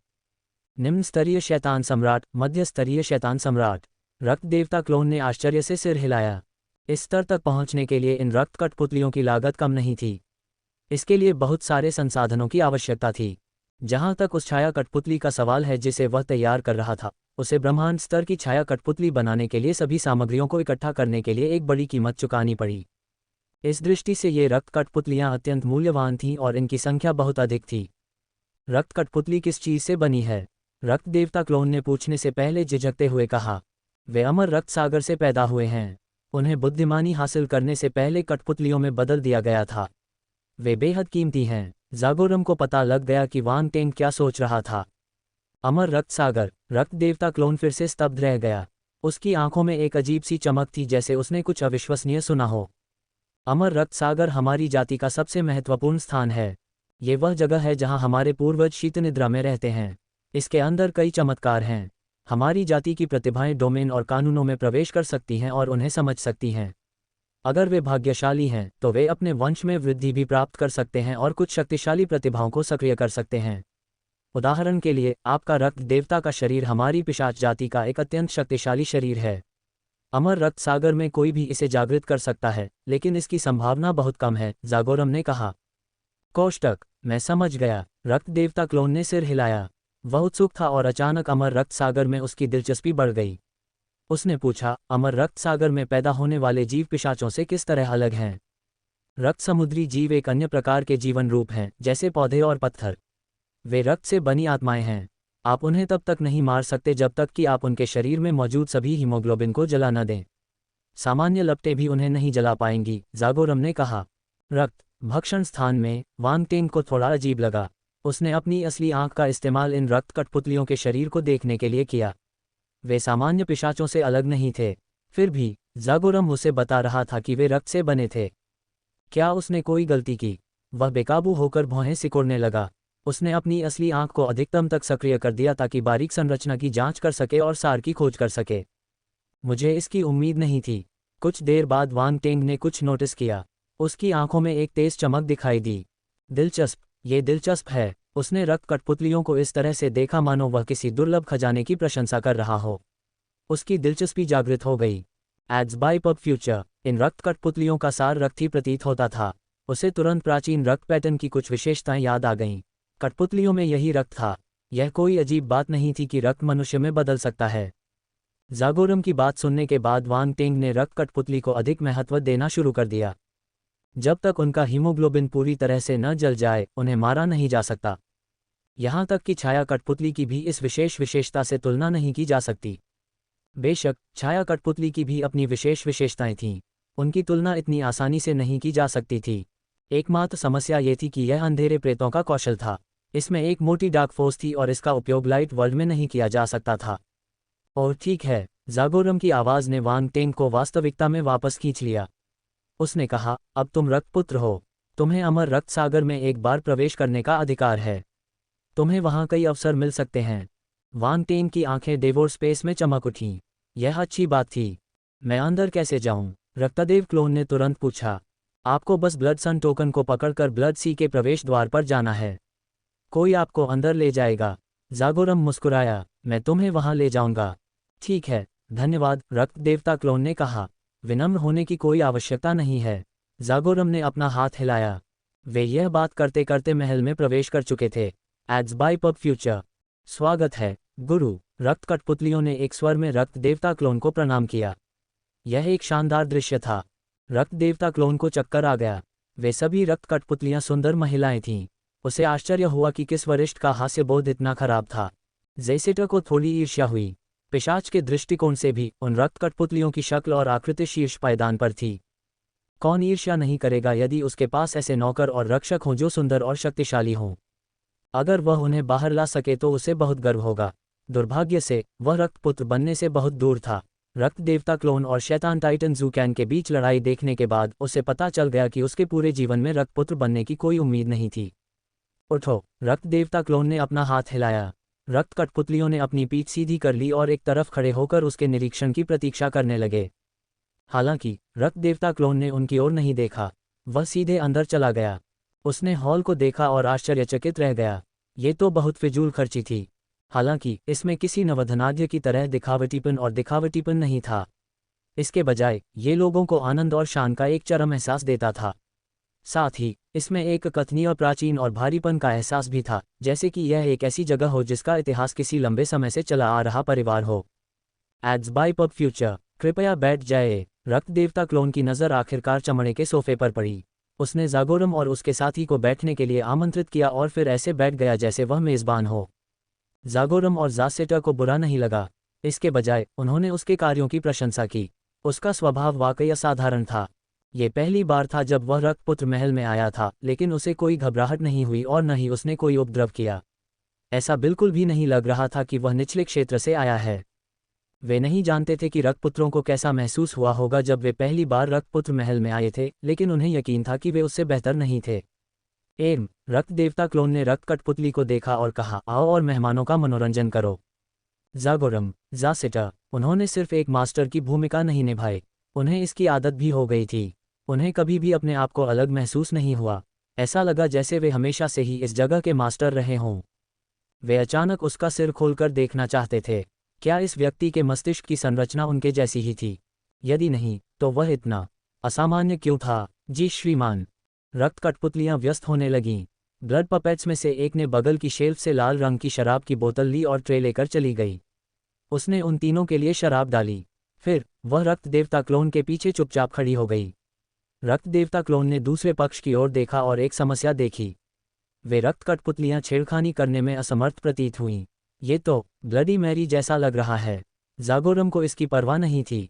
A: निम्न स्तरीय शैतान सम्राट, मध्य स्तरीय शैतान सम्राट। रक्त देवता क्लोन ने आश्चर्य से सिर हिलाया। इस स्तर तक पहुंचने के लिए इन रक्त कठपुतलियों की लागत कम नहीं थी। इसके लिए बहुत सारे संसाधनों की आवश्यकता थी। जहां तक उस छाया कठपुतली का सवाल है जिसे वह तैयार कर रहा था, उसे ब्रह्मांड स्तर की छाया कठपुतली बनाने के लिए सभी सामग्रियों को इकट्ठा करने के लिए एक बड़ी कीमत चुकानी पड़ी। इस दृष्टि से ये रक्त कठपुतलियां अत्यंत मूल्यवान थीं और इनकी संख्या बहुत अधिक थी। रक्त कठपुतली किस चीज से बनी है? रक्त देवता क्लोन ने पूछने से पहले झिझकते हुए कहा। वे अमर रक्त सागर से पैदा हुए हैं। उन्हें बुद्धिमानी हासिल करने से पहले कठपुतलियों में बदल दिया गया था। वे बेहद कीमती हैं। जागोरम को पता लग गया कि वांग टेंग क्या सोच रहा था। अमर रक्त सागर। रक्त देवता क्लोन फिर से स्तब्ध रह गया। उसकी आंखों में एक अजीब सी चमक थी, जैसे उसने कुछ अविश्वसनीय सुना हो। अमर रक्त सागर हमारी जाति का सबसे महत्वपूर्ण स्थान है। ये वह जगह है जहां हमारे पूर्वज शीतनिद्रा में रहते हैं। इसके अंदर कई चमत्कार हैं। हमारी जाति की प्रतिभाएं डोमेन और कानूनों में प्रवेश कर सकती हैं और उन्हें समझ सकती हैं। अगर वे भाग्यशाली हैं तो वे अपने वंश में वृद्धि भी प्राप्त कर सकते हैं और कुछ शक्तिशाली प्रतिभाओं को सक्रिय कर सकते हैं। उदाहरण के लिए, आपका रक्त देवता का शरीर हमारी पिशाच जाति का एक अत्यंत शक्तिशाली शरीर है। अमर रक्त सागर में कोई भी इसे जागृत कर सकता है, लेकिन इसकी संभावना बहुत कम है, जागोरम ने कहा। कोष्टक, मैं समझ गया। रक्त देवता क्लोन ने सिर हिलाया। वह उत्सुक था और अचानक अमर रक्त सागर में उसकी दिलचस्पी बढ़ गई। उसने पूछा, अमर रक्त सागर में पैदा होने वाले जीव पिशाचों से किस तरह अलग हैं? रक्त समुद्री जीव एक अन्य प्रकार के जीवन रूप हैं, जैसे पौधे और पत्थर। वे रक्त से बनी आत्माएं हैं। आप उन्हें तब तक नहीं मार सकते जब तक कि आप उनके शरीर में मौजूद सभी हीमोग्लोबिन को जला न दें। सामान्य लपटें भी उन्हें नहीं जला पाएंगी, जागोरम ने कहा। रक्त भक्षण स्थान में, वांग टेंग को थोड़ा अजीब लगा। उसने अपनी असली आंख का इस्तेमाल इन रक्त कठपुतलियों के शरीर को देखने के लिए किया। वे सामान्य पिशाचों से अलग नहीं थे। फिर भी जागोरम उसे बता रहा था कि वे रक्त से बने थे। क्या उसने कोई गलती की? वह बेकाबू होकर भौहें सिकोड़ने लगा। उसने अपनी असली आंख को अधिकतम तक सक्रिय कर दिया ताकि बारीक संरचना की जांच कर सके और सार की खोज कर सके। मुझे इसकी उम्मीद नहीं थी। कुछ देर बाद वांग टेंग ने कुछ नोटिस किया। उसकी आंखों में एक तेज चमक दिखाई दी। दिलचस्प, ये दिलचस्प है। उसने रक्त कठपुतलियों को इस तरह से देखा मानो वह किसी दुर्लभ खजाने की प्रशंसा कर रहा हो। उसकी दिलचस्पी जागृत हो गई। एड्स बाय पब फ्यूचर, इन रक्त कठपुतलियों का सार रक्त ही प्रतीत होता था। उसे तुरंत प्राचीन रक्त पैटर्न की कुछ विशेषताएं याद आ गईं। कठपुतलियों में यही रक्त था। यह कोई अजीब बात नहीं थी कि रक्त मनुष्य में बदल सकता है। जागोरम की बात सुनने के बाद वांग टेंग ने रक्त कठपुतली को अधिक महत्व देना शुरू कर दिया। जब तक उनका हीमोग्लोबिन पूरी तरह से न जल जाए, उन्हें मारा नहीं जा सकता। यहाँ तक कि छाया कठपुतली की भी इस विशेष विशेषता से तुलना नहीं की जा सकती। बेशक, छाया कठपुतली की भी अपनी विशेष विशेषताएं थीं। उनकी तुलना इतनी आसानी से नहीं की जा सकती थी। एकमात्र समस्या ये थी कि यह अंधेरे प्रेतों का कौशल था। इसमें एक मोटी डार्क फोर्स थी और इसका उपयोग लाइट वर्ल्ड में नहीं किया जा सकता था। और ठीक है, जागोरम की आवाज़ ने वांग टेंग को वास्तविकता में वापस खींच लिया। उसने कहा, अब तुम रक्तपुत्र हो। तुम्हें अमर रक्त सागर में एक बार प्रवेश करने का अधिकार है। तुम्हें वहां कई अवसर मिल सकते हैं। वांग टेंग की आंखें डेवोर स्पेस में चमक उठीं। यह अच्छी बात थी। मैं अंदर कैसे जाऊं? रक्तदेव क्लोन ने तुरंत पूछा। आपको बस ब्लड सन टोकन को पकड़कर ब्लड सी के प्रवेश द्वार पर जाना है। कोई आपको अंदर ले जाएगा। जागोरम मुस्कुराया। मैं तुम्हें वहां ले जाऊंगा। ठीक है, धन्यवाद, रक्त देवता क्लोन ने कहा। विनम्र होने की कोई आवश्यकता नहीं है। जागोरम ने अपना हाथ हिलाया। वे यह बात करते करते महल में प्रवेश कर चुके थे। Ads bye pub future. स्वागत है, गुरु। रक्त कठपुतलियों ने एक स्वर में रक्त देवता क्लोन को प्रणाम किया। यह एक शानदार दृश्य था। रक्त देवता क्लोन को चक्कर आ गया। वे सभी रक्त कठपुतलियां सुंदर महिलाएं थीं। उसे आश्चर्य हुआ कि किस वरिष्ठ का हास्यबोध इतना खराब था। जेसिटर को थोड़ी ईर्ष्या हुई। पिशाच के दृष्टिकोण से भी उन रक्त कठपुतलियों की शक्ल और आकृति शीर्ष पायदान पर थी। कौन ईर्ष्या नहीं करेगा यदि उसके पास ऐसे नौकर और रक्षक हों जो सुंदर और शक्तिशाली हों। अगर वह उन्हें बाहर ला सके तो उसे बहुत गर्व होगा। दुर्भाग्य से वह रक्तपुत्र बनने से बहुत दूर था। रक्त देवता क्लोन और शैतान टाइटन ज़ूकैन के बीच लड़ाई देखने के बाद उसे पता चल गया कि उसके पूरे जीवन में रक्तपुत्र बनने की कोई उम्मीद नहीं थी। उठो, रक्त देवता क्लोन ने अपना हाथ हिलाया। रक्त कठपुतलियों ने अपनी पीठ सीधी कर ली और एक तरफ खड़े होकर उसके निरीक्षण की प्रतीक्षा करने लगे। हालांकि रक्त देवता क्लोन ने उनकी ओर नहीं देखा। वह सीधे अंदर चला गया। उसने हॉल को देखा और आश्चर्यचकित रह गया। ये तो बहुत फिजूल खर्ची थी। हालांकि इसमें किसी नवधनाढ्य की तरह दिखावटीपन नहीं था। इसके बजाय ये लोगों को आनंद और शान का एक चरम एहसास देता था। साथ ही इसमें एक कथनीय प्राचीन और भारीपन का एहसास भी था, जैसे कि यह एक ऐसी जगह हो जिसका इतिहास किसी लंबे समय से चला आ रहा परिवार हो। Ads bye pub future. कृपया बैठ जाए। रक्त देवता क्लोन की नज़र आखिरकार चमड़े के सोफे पर पड़ी। उसने जागोरम और उसके साथी को बैठने के लिए आमंत्रित किया और फिर ऐसे बैठ गया जैसे वह मेज़बान हो। जागोरम और जासेटर को बुरा नहीं लगा। इसके बजाय उन्होंने उसके कार्यों की प्रशंसा की। उसका स्वभाव वाकई असाधारण था। ये पहली बार था जब वह रक्तपुत्र महल में आया था, लेकिन उसे कोई घबराहट नहीं हुई और न ही उसने कोई उपद्रव किया। ऐसा बिल्कुल भी नहीं लग रहा था कि वह निचले क्षेत्र से आया है। वे नहीं जानते थे कि रक्तपुत्रों को कैसा महसूस हुआ होगा जब वे पहली बार रक्तपुत्र महल में आए थे, लेकिन उन्हें यकीन था कि वे उससे बेहतर नहीं थे। रक्त देवता क्लोन ने रक्त कठपुतली को देखा और कहा, आओ और मेहमानों का मनोरंजन करो। जागोरम, जासेटा, उन्होंने सिर्फ एक मास्टर की भूमिका नहीं निभाई, उन्हें इसकी आदत भी हो गई थी। उन्हें कभी भी अपने आप को अलग महसूस नहीं हुआ। ऐसा लगा जैसे वे हमेशा से ही इस जगह के मास्टर रहे हों। वे अचानक उसका सिर खोलकर देखना चाहते थे। क्या इस व्यक्ति के मस्तिष्क की संरचना उनके जैसी ही थी? यदि नहीं, तो वह इतना असामान्य क्यों था? जी श्रीमान। रक्त कठपुतलियां व्यस्त होने लगीं। ब्लड पपेट्स में से एक ने बगल की शेल्फ से लाल रंग की शराब की बोतल ली और ट्रे लेकर चली गई। उसने उन तीनों के लिए शराब डाली। फिर वह रक्त देवता क्लोन के पीछे चुपचाप खड़ी हो गई। रक्त देवता क्लोन ने दूसरे पक्ष की ओर देखा और एक समस्या देखी। वे रक्त कठपुतलियां छेड़खानी करने में असमर्थ प्रतीत हुईं। ये तो ब्लडी मैरी जैसा लग रहा है। जागोरम को इसकी परवाह नहीं थी।